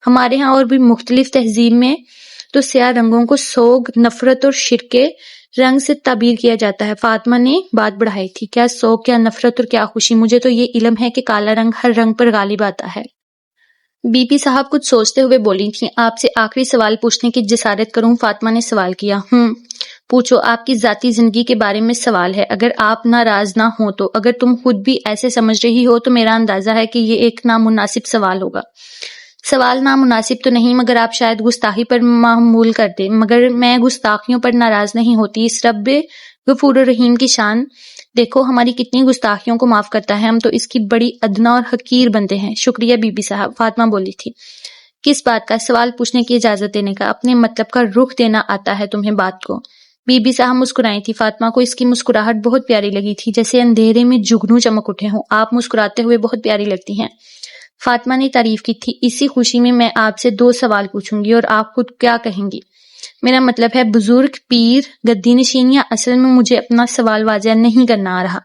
ہمارے ہاں اور بھی مختلف تہذیب میں تو سیاہ رنگوں کو سوگ، نفرت اور شرک کے رنگ سے تعبیر کیا جاتا ہے۔ فاطمہ نے بات بڑھائی تھی۔ کیا سوگ، کیا نفرت اور کیا خوشی؟ مجھے تو یہ علم ہے کہ کالا رنگ ہر رنگ پر غالب آتا ہے۔ بی بی صاحب کچھ سوچتے ہوئے بولی تھیں۔ آپ سے آخری سوال پوچھنے کی جسارت کروں؟ فاطمہ نے سوال کیا۔ پوچھو، آپ کی ذاتی زندگی کے بارے میں سوال ہے، اگر آپ ناراض نہ ہوں تو۔ اگر تم خود بھی ایسے سمجھ رہی ہو تو میرا اندازہ ہے کہ یہ ایک نامناسب سوال ہوگا۔ سوال نامناسب تو نہیں، مگر آپ شاید گستاخی پر معمول کر دیں، مگر میں گستاخیوں پر ناراض نہیں ہوتی۔ اس رب غفور الرحیم کی شان دیکھو، ہماری کتنی گستاخیوں کو معاف کرتا ہے، ہم تو اس کی بڑی ادنا اور حقیر بندے ہیں۔ شکریہ بی بی صاحب، فاطمہ بولی تھی۔ کس بات کا؟ سوال پوچھنے کی اجازت دینے کا، اپنے مطلب کا رخ دینا آتا ہے تمہیں بات کو۔ بی بی صاحب مسکرائی تھی۔ فاطمہ کو اس کی مسکراہٹ بہت پیاری لگی تھی، جیسے اندھیرے میں جگنو چمک اٹھے ہوں۔ آپ مسکراتے ہوئے بہت پیاری لگتی ہیں، فاطمہ نے تعریف کی تھی۔ اسی خوشی میں آپ سے 2 سوال پوچھوں گی اور آپ خود کیا کہیں گی؟ میرا مطلب ہے بزرگ، پیر، گدی نشین، یا اصل میں مجھے اپنا سوال واضح نہیں کرنا آ رہا۔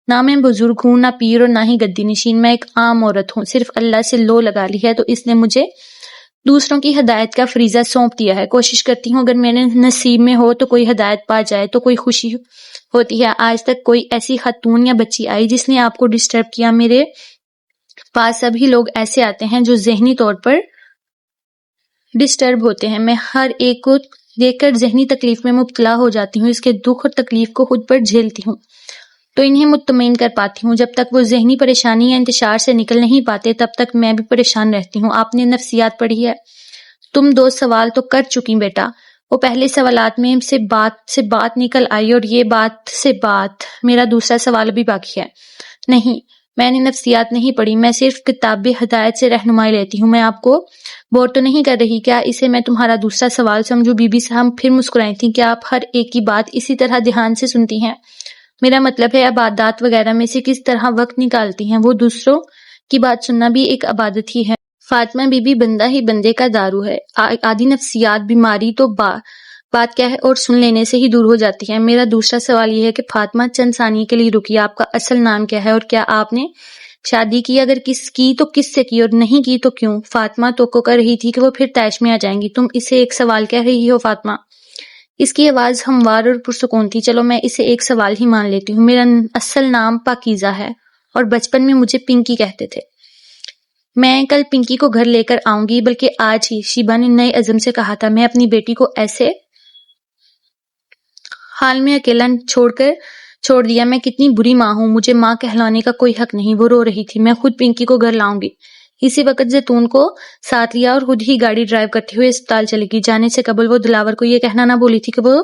نہ میں بزرگ ہوں، نہ پیر، اور نہ ہی گدی نشین، میں ایک عام عورت ہوں۔ صرف اللہ سے لو لگا لی ہے تو اس نے مجھے دوسروں کی ہدایت کا فریضہ سونپ دیا ہے۔ کوشش کرتی ہوں اگر میرے نصیب میں ہو تو کوئی ہدایت پا جائے تو کوئی خوشی ہوتی ہے۔ آج تک کوئی ایسی خاتون یا بچی آئی جس نے آپ کو ڈسٹرب کیا؟ میرے پاس سبھی لوگ ایسے آتے ہیں جو ذہنی طور پر ڈسٹرب ہوتے ہیں. میں ہر ایک کو دیکھ کر ذہنی تکلیف میں مبتلا ہو جاتی ہوں. اس کے دکھ اور تکلیف کو خود پر جھیلتی ہوں تو انہیں مطمئن کر پاتی ہوں. جب تک وہ ذہنی پریشانی یا انتشار سے نکل نہیں پاتے تب تک میں بھی پریشان رہتی ہوں. آپ نے نفسیات پڑھی ہے. تم 2 سوال تو کر چکی بیٹا. وہ پہلے سوالات میں سے بات نکل آئی اور یہ بات سے بات. میرا دوسرا سوال ابھی باقی ہے. نہیں، میں نے نفسیات نہیں پڑھی. میں صرف کتاب ہدایت سے رہنمائی لیتی ہوں. میں آپ کو بور تو نہیں کر رہی؟ کیا اسے میں تمہارا دوسرا سوال سمجھوں؟ بی بی صاحب پھر مسکرائی تھیں. کیا آپ ہر ایک کی بات اسی طرح دھیان سے سنتی ہیں؟ میرا مطلب ہے عبادات وغیرہ میں سے کس طرح وقت نکالتی ہیں. وہ دوسروں کی بات سننا بھی ایک عبادت ہی ہے. فاطمہ بی بی بندہ ہی بندے کا دارو ہے. آدھی نفسیات بیماری تو بات کیا ہے اور سن لینے سے ہی دور ہو جاتی ہے. میرا دوسرا سوال یہ ہے کہ فاطمہ چند ثانیے کے لیے رکی. آپ کا اصل نام کیا ہے اور کیا آپ نے شادی کی؟ اگر کی تو کس سے کی اور نہیں کی تو کیوں؟ فاطمہ توقع کر رہی تھی کہ وہ پھر طیش میں آ جائیں گی. تم اسے ایک سوال کہہ رہی ہو فاطمہ؟ اس کی آواز ہموار اور پرسکون تھی. چلو میں اسے ایک سوال ہی مان لیتی ہوں. میرا اصل نام پاکیزہ ہے اور بچپن میں مجھے پنکی کہتے تھے. میں کل پنکی کو گھر لے کر آؤں گی، بلکہ آج ہی. شیبا نے نئے عزم سے کہا تھا. میں اپنی بیٹی کو ایسے حال میں اکیلا چھوڑ دیا. میں کتنی بری ماں ہوں. مجھے ماں کہلانے کا کوئی حق نہیں. وہ رو رہی تھی. میں خود پنکی کو گھر لاؤں گی. اسی وقت زیتون کو ساتھ لیا اور خود ہی گاڑی ڈرائیو کرتے ہوئے اسپتال چلے گی. جانے سے قبل وہ دلاور کو یہ کہنا نہ بولی تھی کہ وہ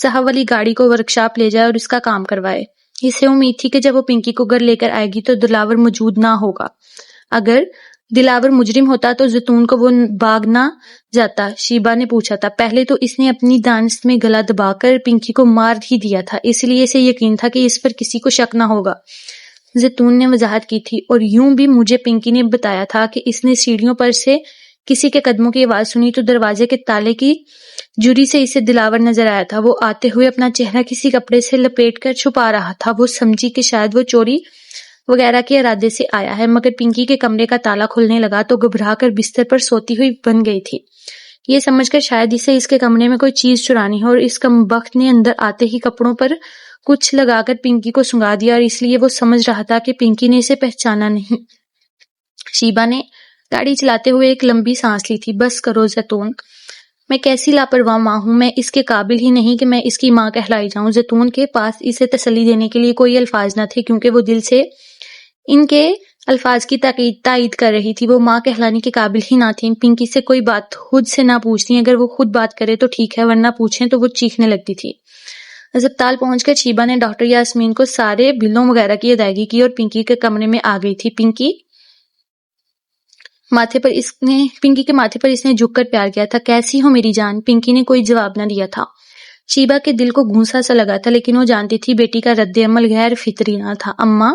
صاحب والی گاڑی کو ورکشاپ لے جائے اور اس کا کام کروائے. اسے امید تھی کہ جب وہ پنکی کو گھر لے کر آئے گی تو دلاور موجود نہ ہوگا. اگر دلاور مجرم ہوتا تو زیتون کو وہ باغ نہ جاتا. شیبا نے پوچھا تھا. پہلے تو اس نے اپنی دانست میں گلا دبا کر پنکی کو مار ہی دیا تھا، اس لیے اسے یقین تھا کہ اس پر کسی کو شک نہ ہوگا. زیتون نے وضاحت کی تھی. اور یوں بھی مجھے پنکی نے بتایا تھا کہ اس نے سیڑھیوں پر سے کسی کے قدموں کی آواز سنی تو دروازے کے تالے کی جری سے اسے دلاور نظر آیا تھا. وہ آتے ہوئے اپنا چہرہ کسی کپڑے سے لپیٹ کر چھپا رہا تھا. وہ سمجھی کہ شاید وہ چوری وغیرہ کے ارادے سے آیا ہے، مگر پنکی کے کمرے کا تالا کھلنے لگا تو گھبرا کر بستر پر سوتی ہوئی بن گئی تھی. یہ سمجھ کر شاید اسے اس کے کمرے میں کوئی چیز چرانی ہو اور اس کمبخت نے اندر آتے ہی کپڑوں پر کچھ لگا کر پنکی کو سنگا دیا، اور اس لیے وہ سمجھ رہا تھا کہ پنکی نے اسے پہچانا نہیں. شیبا نے گاڑی چلاتے ہوئے ایک لمبی سانس لی تھی. بس کرو زیتون، میں کیسی لاپرواہ ماں ہوں. میں اس کے قابل ہی نہیں کہ میں اس کی ماں کہلائی جاؤں. زیتون کے پاس اسے تسلی دینے کے لیے کوئی الفاظ نہ تھے کیونکہ وہ دل سے ان کے الفاظ کی تائید کر رہی تھی. وہ ماں کہلانے کے قابل ہی نہ تھی. پنکی سے کوئی بات خود سے نہ پوچھتی. اگر وہ خود بات کرے تو ٹھیک ہے، ورنہ پوچھیں تو وہ چیخنے لگتی تھی. ہسپتال پہنچ کر شیبا نے ڈاکٹر یاسمین کو سارے بلوں وغیرہ کی ادائیگی کی اور پنکی کے کمرے میں آ گئی تھی. پنکی کے ماتھے پر اس نے جھک کر پیار کیا تھا. کیسی ہو میری جان؟ پنکی نے کوئی جواب نہ دیا تھا. شیبا کے دل کو گھونسا سا لگا تھا، لیکن وہ جانتی تھی بیٹی کا رد عمل غیر فطری نہ تھا. اماں،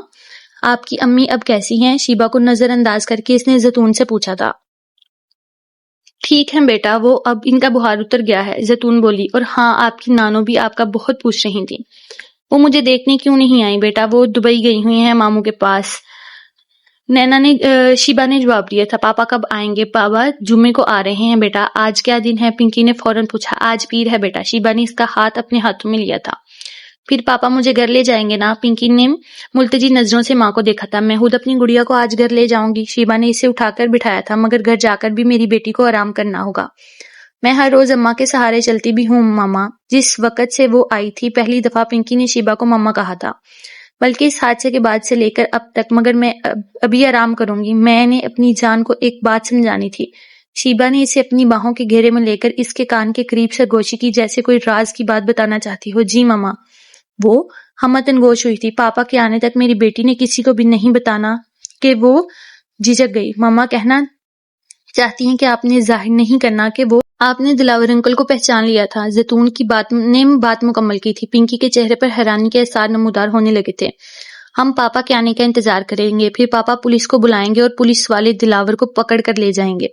آپ کی امی اب کیسی ہیں؟ شیبا کو نظر انداز کر کے اس نے زیتون سے پوچھا تھا. ٹھیک ہے بیٹا، وہ اب ان کا بخار اتر گیا ہے، زیتون بولی. اور ہاں، آپ کی نانو بھی آپ کا بہت پوچھ رہی تھی. وہ مجھے دیکھنے کیوں نہیں آئی بیٹا؟ وہ دبئی گئی ہوئی ہیں ماموں کے پاس. شیبا نے جواب دیا تھا. پاپا کب آئیں گے؟ پاپا جمعے کو آ رہے ہیں بیٹا. آج کیا دن ہے؟ پنکی نے فوراً پوچھا. آج پیر ہے بیٹا. شیبا نے اس کا ہاتھ اپنے ہاتھوں میں لیا تھا. پھر پاپا مجھے گھر لے جائیں گے نا؟ پنکی نے ملتجی نظروں سے ماں کو دیکھا تھا. میں خود اپنی گڑیا کو آج گھر لے جاؤں گی. شیبا نے اسے اٹھا کر بٹھایا تھا. مگر گھر جا کر بھی میری بیٹی کو آرام کرنا ہوگا. میں ہر روز اماں کے سہارے چلتی بھی ہوں ماما. جس وقت سے وہ آئی تھی پہلی دفعہ پنکی نے شیبا کو ماما کہا تھا، بلکہ اس حادثے کے بعد سے لے کر اب تک. مگر میں ابھی آرام کروں گی. میں نے اپنی جان کو ایک بات سمجھانی تھی. شیبا نے اسے اپنی باہوں کے گھیرے میں لے کر اس کے کان کے قریب سے گوشی کی جیسے کوئی راز کی بات بتانا چاہتی ہو. جی ماما. وہ ہمتن گوش ہوئی تھی. پاپا کے آنے تک میری بیٹی نے کسی کو بھی نہیں بتانا کہ وہ جھجک گئی. ماما کہنا چاہتی ہیں کہ آپ نے ظاہر نہیں کرنا کہ وہ آپ نے دلاور انکل کو پہچان لیا تھا. زیتون کی بات مکمل کی تھی. پنکی کے چہرے پر حیرانی کے اثار نمودار ہونے لگے تھے. ہم پاپا کے آنے کا انتظار کریں گے، پھر پاپا پولیس کو بلائیں گے اور پولیس والے دلاور کو پکڑ کر لے جائیں گے.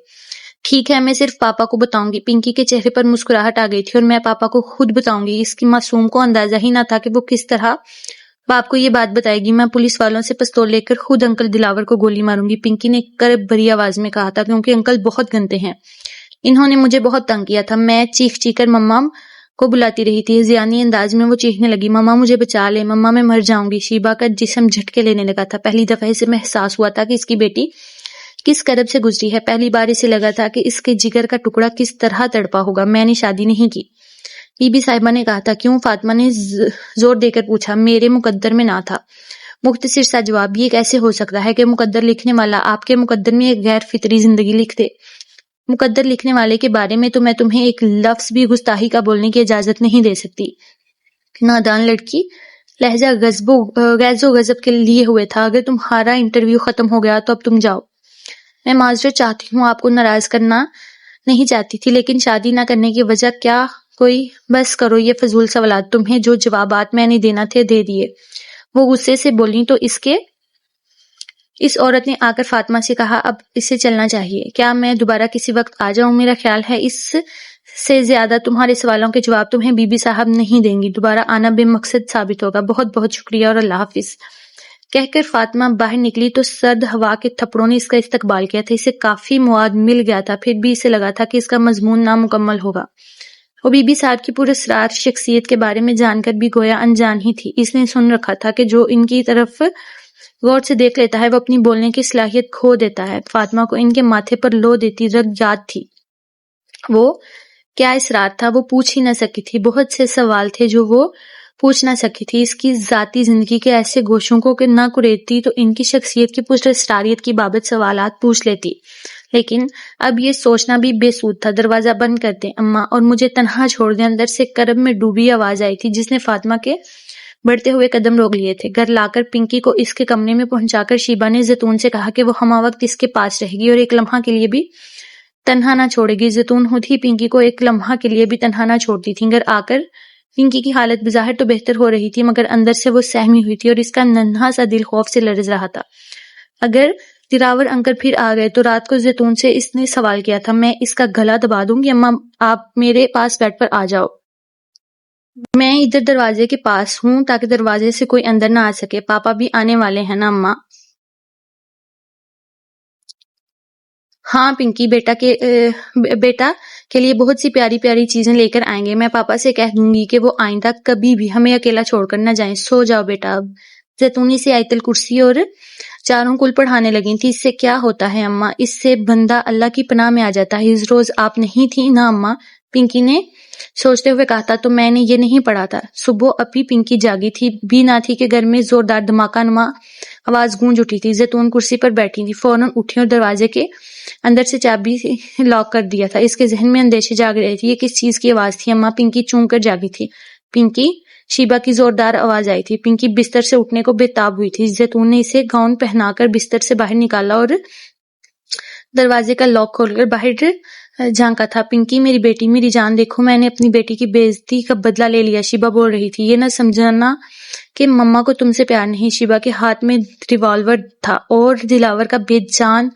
ٹھیک ہے، میں صرف پاپا کو بتاؤں گی. پنکی کے چہرے پر مسکراہٹ آ گئی تھی. اور میں پاپا کو خود بتاؤں گی. اس کی معصوم کو اندازہ ہی نہ تھا کہ وہ کس طرح باپ کو یہ بات بتائے گی. میں پولیس والوں سے پستول لے کر خود انکل دلاور کو گولی ماروں گی. پنکی نے کرب بھری آواز میں کہا تھا. کیونکہ انکل بہت گندے ہیں. انہوں نے مجھے بہت تنگ کیا تھا. میں چیخ کر مما کو بلاتی رہی تھی. ضیانی انداز میں وہ چیخنے لگی. مما مجھے بچا لے، مما میں مر جاؤں گی. شیبا کا جسم جھٹکے لینے لگا تھا. پہلی دفعہ اسے محسوس ہوا تھا کہ اس کی بیٹی کس کرب سے گزری ہے. پہلی بار اسے لگا تھا کہ اس کے جگر کا ٹکڑا کس طرح تڑپا ہوگا. میں نے شادی نہیں کی. بی بی صاحبہ نے کہا تھا. کیوں؟ فاطمہ نے زور دے کر پوچھا. میرے مقدر میں نہ تھا. مختصر سا جواب. یہ کیسے ہو سکتا ہے کہ مقدر لکھنے والا آپ کے مقدر میں ایک غیر فطری زندگی لکھ دے؟ مقدر لکھنے والے کے بارے میں تو میں تمہیں ایک لفظ بھی گستاخی کا بولنے کی اجازت نہیں دے سکتی. نادان لڑکی. لہجہ غیظ و غضب کے لیے ہوئے تھا. اگر تمہارا انٹرویو ختم ہو گیا تو اب تم جاؤ. میں معذرت چاہتی ہوں، آپ کو ناراض کرنا نہیں چاہتی تھی، لیکن شادی نہ کرنے کی وجہ کیا کوئی؟ بس کرو یہ فضول سوالات. تمہیں جو جوابات میں نے دینا تھے دے دیے. وہ غصے سے بولیں تو اس عورت نے آ کر فاطمہ سے کہا. اب اسے چلنا چاہیے. کیا میں دوبارہ کسی وقت آ جاؤں؟ میرا خیال ہے اس سے زیادہ تمہارے سوالوں کے جواب تمہیں بی بی صاحب نہیں دیں گی. دوبارہ آنا بے مقصد ثابت ہوگا. بہت بہت شکریہ اور اللہ حافظ. کہہ کر فاطمہ باہر نکلی تو سرد ہوا کے تھپڑوں نے اس کا استقبال کیا تھا. اسے کافی مواد مل گیا تھا، پھر بھی اسے لگا تھا کہ اس کا مضمون نامکمل ہوگا. وہ بی بی صاحب کی پراسرار شخصیت کے بارے میں جان کر بھی گویا انجان ہی تھی. اس نے سن رکھا تھا کہ جو ان کی طرف غور سے دیکھ لیتا ہے وہ اپنی بولنے کی صلاحیت کھو دیتا ہے. فاطمہ کو ان کے ماتھے پر لو دیتی رگ یاد تھی. وہ کیا اصرار تھا وہ پوچھ ہی نہ سکی تھی. بہت سے سوال تھے جو وہ پوچھ نہ سکی تھی. اس کی ذاتی زندگی کے ایسے گوشوں کو کہ نہ کریدتی تو ان کی شخصیت کی پراسراریت کی بابت سوالات پوچھ لیتی. لیکن اب یہ سوچنا بھی بے سود تھا. دروازہ بند کر دیں اماں اور مجھے تنہا چھوڑ دیں. اندر سے کرب میں ڈوبی آواز آئی تھی جس نے فاطمہ کے بڑھتے ہوئے قدم روک لیے تھے. گھر لا کر پنکی کو اس کے کمرے میں پہنچا کر شیبہ نے زیتون سے کہا کہ وہ ہمہ وقت اس کے پاس رہے گی اور ایک لمحہ کے لیے بھی تنہا نہ چھوڑے گی. زیتون خود ہی پنکی کو ایک لمحہ کے لیے بھی تنہا نہ چھوڑتی تھی. گھر آ کر پنکی کی حالت بظاہر تو بہتر ہو رہی تھی، مگر اندر سے وہ سہمی ہوئی تھی اور اس کا ننھا سا دل خوف سے لرز رہا تھا. اگر دلاور انکل پھر آ گئے تو رات کو زیتون سے اس نے سوال کیا تھا. میں اس کا گلا دبا دوں گی اماں، آپ میرے پاس بیڈ پر آ جاؤ. میں ادھر دروازے کے پاس ہوں تاکہ دروازے سے کوئی اندر نہ آ سکے. پاپا بھی آنے والے ہیں نا اماں؟ ہاں پنکی بیٹا کے لیے بہت سی پیاری پیاری چیزیں لے کر آئیں گے. میں پاپا سے کہہ دوں گی کہ وہ آئندہ کبھی بھی ہمیں اکیلا چھوڑ کر نہ جائیں. سو جاؤ بیٹا اب. زیتونی سے آیت الکرسی اور چاروں کل پڑھانے لگی تھی. اس سے کیا ہوتا ہے اماں؟ اس سے بندہ اللہ کی پناہ میں آ جاتا ہے. اس روز آپ نہیں تھی نا اماں؟ پنکی نے سوچتے ہوئے کہا تھا. تو میں نے یہ نہیں پڑھا تھا. صبح ابھی پنکی جاگی تھی بھی نہ تھی کہ گھر میں زوردار دھماکہ نما آواز گونج اٹھی تھی. زیتون کرسی پر بیٹھی تھی. فوراً اٹھی اور دروازے کے اندر سے چابی لاک کر دیا تھا. اس کے ذہن میں اندیشے جاگ رہے تھے. یہ کس چیز کی آواز تھی اماں؟ پنکی چونک کر جاگی تھی. پنکی، شیبہ کی زوردار آواز آئی تھی. پنکی بستر سے اٹھنے کو بے تاب ہوئی تھی. زیتون نے اسے گاؤن پہنا کر بستر سے باہر نکالا اور دروازے کا لاک کھول کر باہر جھانکا تھا. پنکی میری بیٹی، میری جان، دیکھو میں نے اپنی بیٹی کی بے عزتی کا بدلہ لے لیا. شیبہ بول رہی تھی. یہ نہ سمجھنا کہ مما کو تم سے پیار نہیں. شیبہ کے ہاتھ میں ریوالور تھا اور دلاور کا بے جان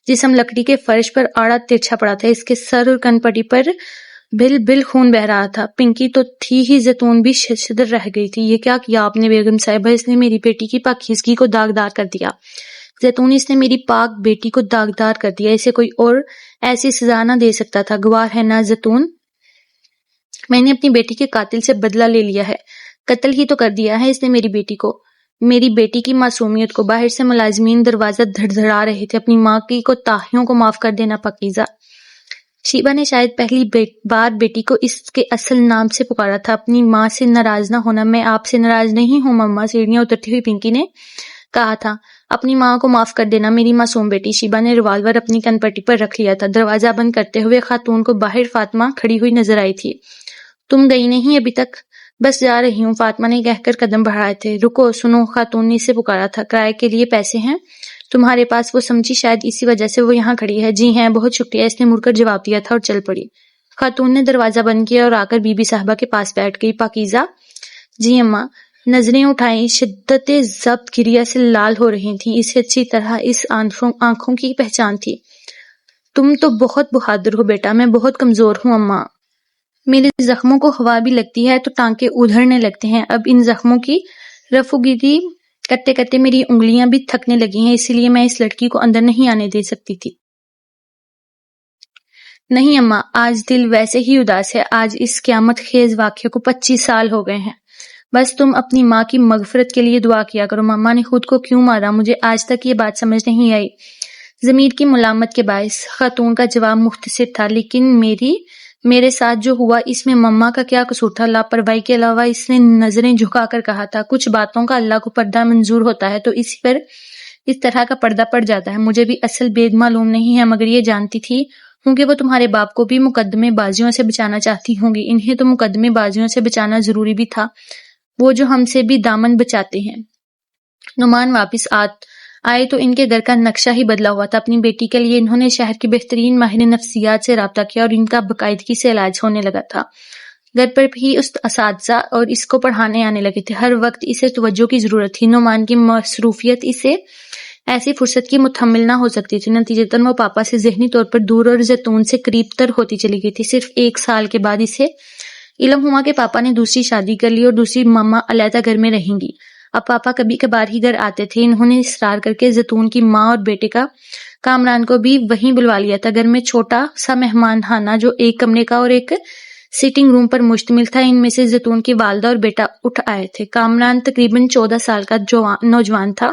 جسم لکڑی کے فرش پر آڑا ترچھا پڑا تھا. اس کے سر اور کن پٹی پر بل خون بہ رہا تھا. پنکی تو تھی ہی، زیتون بھی شدر رہ گئی تھی. یہ کیا کیا آپ نے بیگم صاحبہ؟ اس نے میری بیٹی کی پاکیزگی کو داغدار کر دیا. زیتون، اس نے میری پاک بیٹی کو داغدار کر دیا. اسے کوئی اور ایسی سزا نہ دے سکتا تھا. گوار ہے نا زیتون؟ میں نے اپنی بیٹی کے قاتل سے بدلہ لے لیا ہے. قتل ہی تو کر دیا ہے اس نے میری بیٹی کو، میری بیٹی کی معصومیت کو. باہر سے ملازمین دروازہ دھڑدھڑا رہے تھے. اپنی ماں کی کوتاہیوں کو معاف کر دینا پاکیزہ. شیبہ نے شاید پہلی بار بیٹی کو اس کے اصل نام سے پکارا تھا. اپنی ماں سے ناراض نہ ہونا. میں آپ سے ناراض نہیں ہوں مما، سیڑھیاں اترتی ہوئی پنکی نے کہا تھا. اپنی ماں کو معاف کر دینا میری معصوم بیٹی. شیبہ نے ریوالور اپنی کن پٹی پر رکھ لیا تھا. دروازہ بند کرتے ہوئے خاتون کو باہر فاطمہ کھڑی ہوئی نظر آئی تھی. تم گئی نہیں ابھی تک؟ بس جا رہی ہوں فاطمہ نے کہہ کر قدم بڑھائے تھے. رکو، سنو، خاتون نے اسے پکارا تھا. کرائے کے لیے پیسے ہیں تمہارے پاس؟ وہ سمجھی شاید اسی وجہ سے وہ یہاں کھڑی ہے. جی ہیں، بہت شکریہ، اس نے مڑ کر جواب دیا تھا اور چل پڑی. خاتون نے دروازہ بند کیا اور آ کر بی بی صاحبہ کے پاس بیٹھ گئی. پاکیزہ؟ جی اماں. نظریں اٹھائیں. شدت ضبط گریہ سے لال ہو رہی تھیں. اسے اچھی طرح اس آنکھوں کی پہچان تھی. تم تو بہت بہادر ہو بیٹا. میں بہت کمزور ہوں اماں. میرے زخموں کو ہوا بھی لگتی ہے تو ٹانکے ادھڑنے لگتے ہیں. اب ان زخموں کی رفوگیری کرتے کرتے میری انگلیاں بھی تھکنے لگی ہیں. اسی لیے میں اس لڑکی کو اندر نہیں آنے دے سکتی تھی. نہیں اماں، آج دل ویسے ہی اداس ہے. آج اس قیامت خیز واقعے کو 25 سال ہو گئے ہیں. بس تم اپنی ماں کی مغفرت کے لیے دعا کیا کرو. ماما نے خود کو کیوں مارا؟ مجھے آج تک یہ بات سمجھ نہیں آئی. ضمیر کی ملامت کے باعث خاتون کا جواب مختصر تھا، لیکن میرے ساتھ جو ہوا اس میں مما کا کیا قصور تھا؟ لاپرواہی کے علاوہ اس نے نظریں جھکا کر کہا تھا، کچھ باتوں کا اللہ کو پردہ منظور ہوتا ہے تو اسی پر اس طرح کا پردہ پڑ جاتا ہے۔ مجھے بھی اصل بید معلوم نہیں ہے، مگر یہ جانتی تھی کیونکہ وہ تمہارے باپ کو بھی مقدمے بازیوں سے بچانا چاہتی ہوں گی۔ انہیں تو مقدمے بازیوں سے بچانا ضروری بھی تھا، وہ جو ہم سے بھی دامن بچاتے ہیں۔ نعمان واپس آئے تو ان کے گھر کا نقشہ ہی بدلا ہوا تھا۔ اپنی بیٹی کے لیے انہوں نے شہر کے بہترین ماہر نفسیات سے رابطہ کیا اور ان کا باقاعدگی سے علاج ہونے لگا تھا۔ گھر پر بھی اساتذہ اور اس کو پڑھانے آنے لگے تھے۔ ہر وقت اسے توجہ کی ضرورت تھی۔ نعمان کی مصروفیت اسے ایسی فرصت کی متحمل نہ ہو سکتی تھی۔ نتیجتاً وہ پاپا سے ذہنی طور پر دور اور زیتون سے قریب تر ہوتی چلی گئی تھی۔ صرف 1 سال کے بعد اسے علم ہوا کہ پاپا نے دوسری شادی کر لی اور دوسری ماما علیحدہ گھر میں رہیں گی۔ اب پاپا کبھی کبھار ہی گھر آتے تھے۔ انہوں نے اصرار کر کے زیتون کی ماں اور بیٹے کا کامران کو بھی وہیں بلوا لیا تھا۔ گھر میں چھوٹا سا مہمان خانہ جو 1 کمرے کا اور 1 سٹنگ روم پر مشتمل تھا، ان میں سے زیتون کی والدہ اور بیٹا اٹھ آئے تھے۔ کامران تقریباً 14 سال کا نوجوان تھا،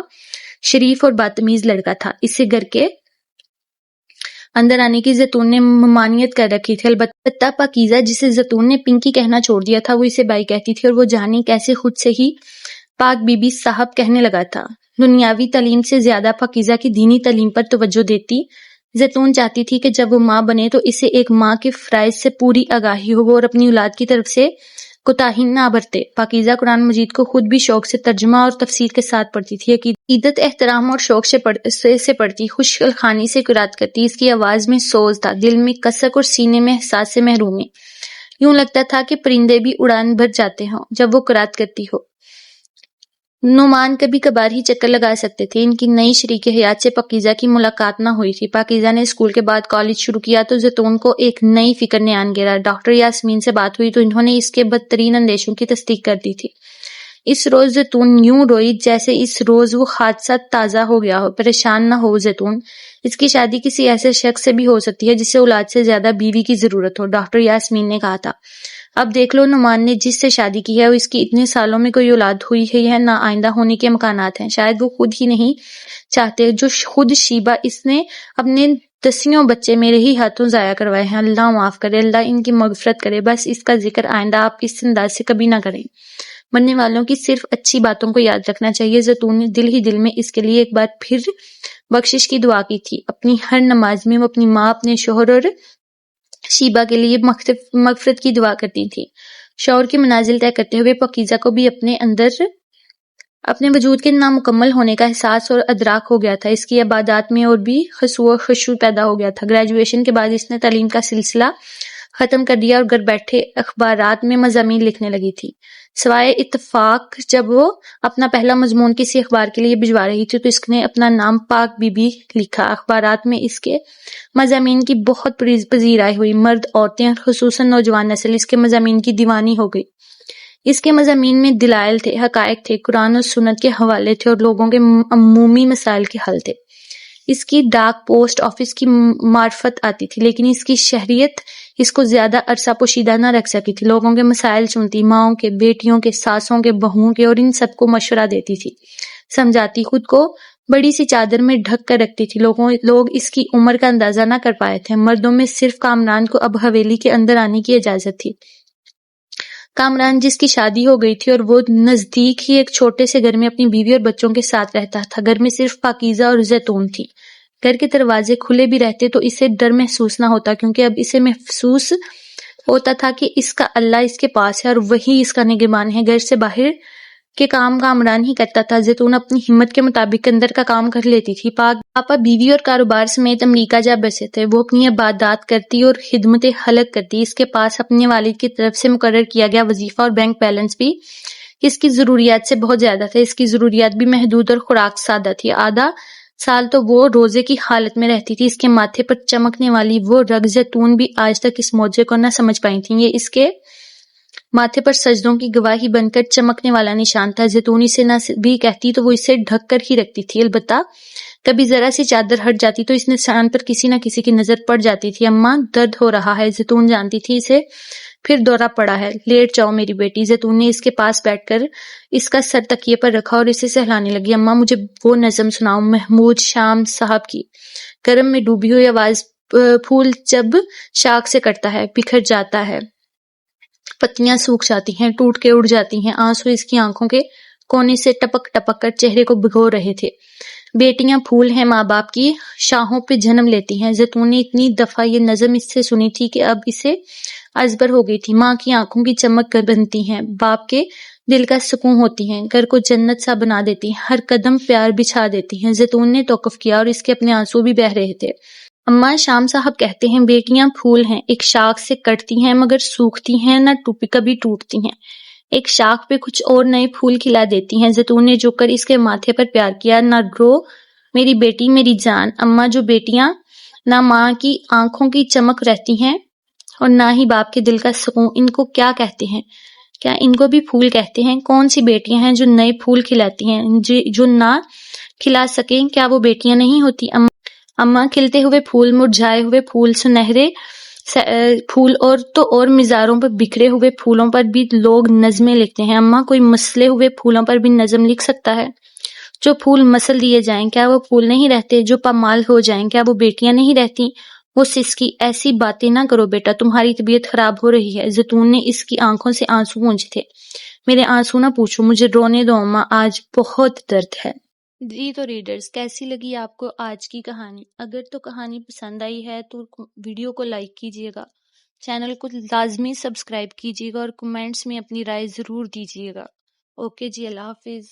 شریف اور باتمیز لڑکا تھا۔ اسے گھر کے اندر آنے کی زیتون نے ممانعت کر رکھی تھی، البتہ پاکیزہ جسے زیتون نے پنکی کہنا چھوڑ دیا تھا وہ اسے بائی کہتی تھی، اور وہ جانی کیسے خود سے ہی پاک بی بی صاحب کہنے لگا تھا۔ دنیاوی تعلیم سے زیادہ پاکیزہ کی دینی تعلیم پر توجہ دیتی زیتون چاہتی تھی کہ جب وہ ماں بنے تو اسے ایک ماں کے فرائض سے پوری آگاہی ہو اور اپنی اولاد کی طرف سے کوتاہی نہ برتے۔ پاکیزہ قرآن مجید کو خود بھی شوق سے ترجمہ اور تفسیر کے ساتھ پڑھتی تھی، عقیدت، احترام اور شوق سے پڑھتی، خوش الخانی سے قرات کرتی۔ اس کی آواز میں سوز تھا، دل میں کسک اور سینے میں احساس سے محرومی۔ یوں لگتا تھا کہ پرندے بھی اڑان بھر جاتے ہوں جب وہ قرات کرتی ہو۔ نعمان کبھی کبھار ہی چکر لگا سکتے تھے۔ ان کی نئی شریک حیات سے پاکیزہ کی ملاقات نہ ہوئی تھی۔ پاکیزہ نے اسکول کے بعد کالج شروع کیا تو زیتون کو ایک نئی فکر نے آن گھیرا۔ ڈاکٹر یاسمین سے بات ہوئی تو انہوں نے اس کے بدترین اندیشوں کی تصدیق کر دی تھی۔ اس روز زیتون یوں روئی جیسے اس روز وہ حادثہ تازہ ہو گیا ہو۔ پریشان نہ ہو زیتون، اس کی شادی کسی ایسے شخص سے بھی ہو سکتی ہے جسے اولاد سے زیادہ بیوی کی ضرورت ہو، ڈاکٹر یاسمین نے کہا تھا۔ اب دیکھ لو، نعمان نے جس سے شادی کی ہے اس کی اتنے سالوں میں کوئی اولاد ہوئی ہی ہے، نہ آئندہ ہونے کے امکانات ہیں۔ شاید وہ خود ہی نہیں چاہتے جو خود شیبہ اس نے اپنے 10 بچے میرے ہی ہاتھوں ضائع کروائے ہیں۔ اللہ معاف کرے، اللہ ان کی مغفرت کرے، بس اس کا ذکر آئندہ آپ اس انداز سے کبھی نہ کریں۔ مرنے والوں کی صرف اچھی باتوں کو یاد رکھنا چاہیے۔ زیتون نے دل ہی دل میں اس کے لیے ایک بار پھر بخشش کی دعا کی تھی۔ اپنی ہر نماز میں وہ اپنی ماں، اپنے شوہر اور شیبہ کے لیے مغفرت کی دعا کرتی تھی۔ شعور کی منازل طے کرتے ہوئے پاکیزہ کو بھی اپنے اندر اپنے وجود کے نامکمل ہونے کا احساس اور ادراک ہو گیا تھا۔ اس کی عبادات میں اور بھی خشوع پیدا ہو گیا تھا۔ گریجویشن کے بعد اس نے تعلیم کا سلسلہ ختم کر دیا اور گھر بیٹھے اخبارات میں مضامین لکھنے لگی تھی۔ سوائے اتفاق جب وہ اپنا پہلا مضمون کسی اخبار کے لیے بھجوا رہی تھی تو اس نے اپنا نام پاک بی بی لکھا۔ اخبارات میں اس کے مضامین کی بہت پذیرائی ہوئی۔ مرد، عورتیں اور خصوصاً نوجوان نسل اس کے مضامین کی دیوانی ہو گئی۔ اس کے مضامین میں دلائل تھے، حقائق تھے، قرآن اور سنت کے حوالے تھے اور لوگوں کے عمومی مسائل کے حل تھے۔ اس کی ڈاک پوسٹ آفس کی معرفت آتی تھی، لیکن اس کی شہریت اس کو زیادہ عرصہ پوشیدہ نہ رکھ سکی تھی۔ لوگوں کے مسائل سنتی، ماؤں کے، بیٹیوں کے، ساسوں کے، بہوؤں کے، اور ان سب کو مشورہ دیتی تھی، سمجھاتی، خود کو بڑی سی چادر میں ڈھک کر رکھتی تھی۔ لوگ اس کی عمر کا اندازہ نہ کر پائے تھے۔ مردوں میں صرف کامران کو اب حویلی کے اندر آنے کی اجازت تھی۔ کامران جس کی شادی ہو گئی تھی اور وہ نزدیک ہی ایک چھوٹے سے گھر میں اپنی بیوی اور بچوں کے ساتھ رہتا تھا۔ گھر میں صرف پاکیزہ اور زیتون تھی۔ گھر کے دروازے کھلے بھی رہتے تو اسے ڈر محسوس نہ ہوتا، کیونکہ اب اسے محسوس ہوتا تھا کہ اس کا اللہ اس کے پاس ہے اور وہی اس کا نگہبان ہے۔ گھر سے باہر کے کام کامران ہی کرتا تھا۔ زیتون اپنی ہمت کے مطابق اندر کا کام کر لیتی تھی۔ پاپا بیوی اور کاروبار سمیت امریکہ جا بسے تھے۔ وہ اپنی عبادات کرتی اور خدمت خلق کرتی۔ اس کے پاس اپنے والد کی طرف سے مقرر کیا گیا وظیفہ اور بینک بیلنس بھی اس کی ضروریات سے بہت زیادہ تھا۔ اس کی ضروریات بھی محدود اور خوراک سادہ تھی۔ آدھا سال تو وہ روزے کی حالت میں رہتی تھی۔ اس کے ماتھے پر چمکنے والی وہ رگ زیتون بھی آج تک اس معجزے کو نہ سمجھ پائی تھی۔ یہ اس کے ماتھے پر سجدوں کی گواہی بن کر چمکنے والا نشان تھا۔ زیتون اسے نہ بھی کہتی تو وہ اسے ڈھک کر ہی رکھتی تھی، البتہ کبھی ذرا سی چادر ہٹ جاتی تو اس نشان پر کسی نہ کسی کی نظر پڑ جاتی تھی۔ اماں، درد ہو رہا ہے۔ زیتون جانتی تھی اسے پھر دورہ پڑا ہے، لیٹ جاؤ میری بیٹی۔ زیتون نے اس کے پاس بیٹھ کر اس کا سر تکیے پر رکھا اور اسے سہلانے لگی۔ اماں مجھے وہ نظم سناؤ، محمود شام صاحب کی۔ گرم میں ڈوبی ہوئی آواز، پھول جب شاخ سے کٹتا ہے بکھر جاتا ہے، پتیاں سوکھ جاتی ہیں، ٹوٹ کے اڑ جاتی ہیں۔ آنسو اس کی آنکھوں کے کونے سے ٹپک ٹپک کر چہرے کو بھگو رہے تھے۔ بیٹیاں پھول ہیں، ماں باپ کی شاہوں پہ جنم لیتی ہیں۔ زیتون نے اتنی دفعہ یہ نظم اس سے سنی تھی کہ اب اسے ازبر ہو گئی تھی۔ ماں کی آنکھوں کی چمک بنتی ہیں، باپ کے دل کا سکون ہوتی ہیں، گھر کو جنت سا بنا دیتی ہیں، ہر قدم پیار بچھا دیتی ہیں۔ زیتون نے توقف کیا اور اس کے اپنے آنسو بھی بہہ رہے تھے۔ اماں شام صاحب کہتے ہیں بیٹیاں پھول ہیں، ایک شاخ سے کٹتی ہیں مگر سوکھتی ہیں نہ کبھی ٹوٹتی ہیں، ایک شاخ پہ کچھ اور نئے پھول کھلا دیتی ہیں۔ زیتون نے جھک کر اس کے ماتھے پر پیار کیا۔ نہ رو میری بیٹی، میری جان۔ اماں جو بیٹیاں نہ ماں کی آنکھوں کی چمک رہتی ہیں اور نہ ہی باپ کے دل کا سکون، ان کو کیا کہتے ہیں؟ کیا ان کو بھی پھول کہتے ہیں؟ کون سی بیٹیاں ہیں جو نئے پھول کھلاتی ہیں؟ جو نہ کھلا سکیں کیا وہ بیٹیاں نہیں ہوتی؟ اماں کھلتے ہوئے پھول، مرجھائے ہوئے پھول، سنہرے پھول اور مزاروں پر بکھرے ہوئے پھولوں پر بھی لوگ نظمیں لکھتے ہیں۔ اماں کوئی مسلے ہوئے پھولوں پر بھی نظم لکھ سکتا ہے؟ جو پھول مسل دیے جائیں کیا وہ پھول نہیں رہتے؟ جو پامال ہو جائیں کیا وہ بیٹیاں نہیں رہتی؟ وہ سسکی، ایسی باتیں نہ کرو بیٹا، تمہاری طبیعت خراب ہو رہی ہے۔ زیتون نے اس کی آنکھوں سے آنسو پونچھے تھے۔ میرے آنسو نہ پوچھو، مجھے رونے دو اماں، آج بہت درد ہے۔ جی تو ریڈرز، کیسی لگی آپ کو آج کی کہانی؟ اگر تو کہانی پسند آئی ہے تو ویڈیو کو لائک کیجیے گا، چینل کو لازمی سبسکرائب کیجیے گا اور کمنٹس میں اپنی رائے ضرور دیجیے گا۔ اوکے جی، اللہ حافظ۔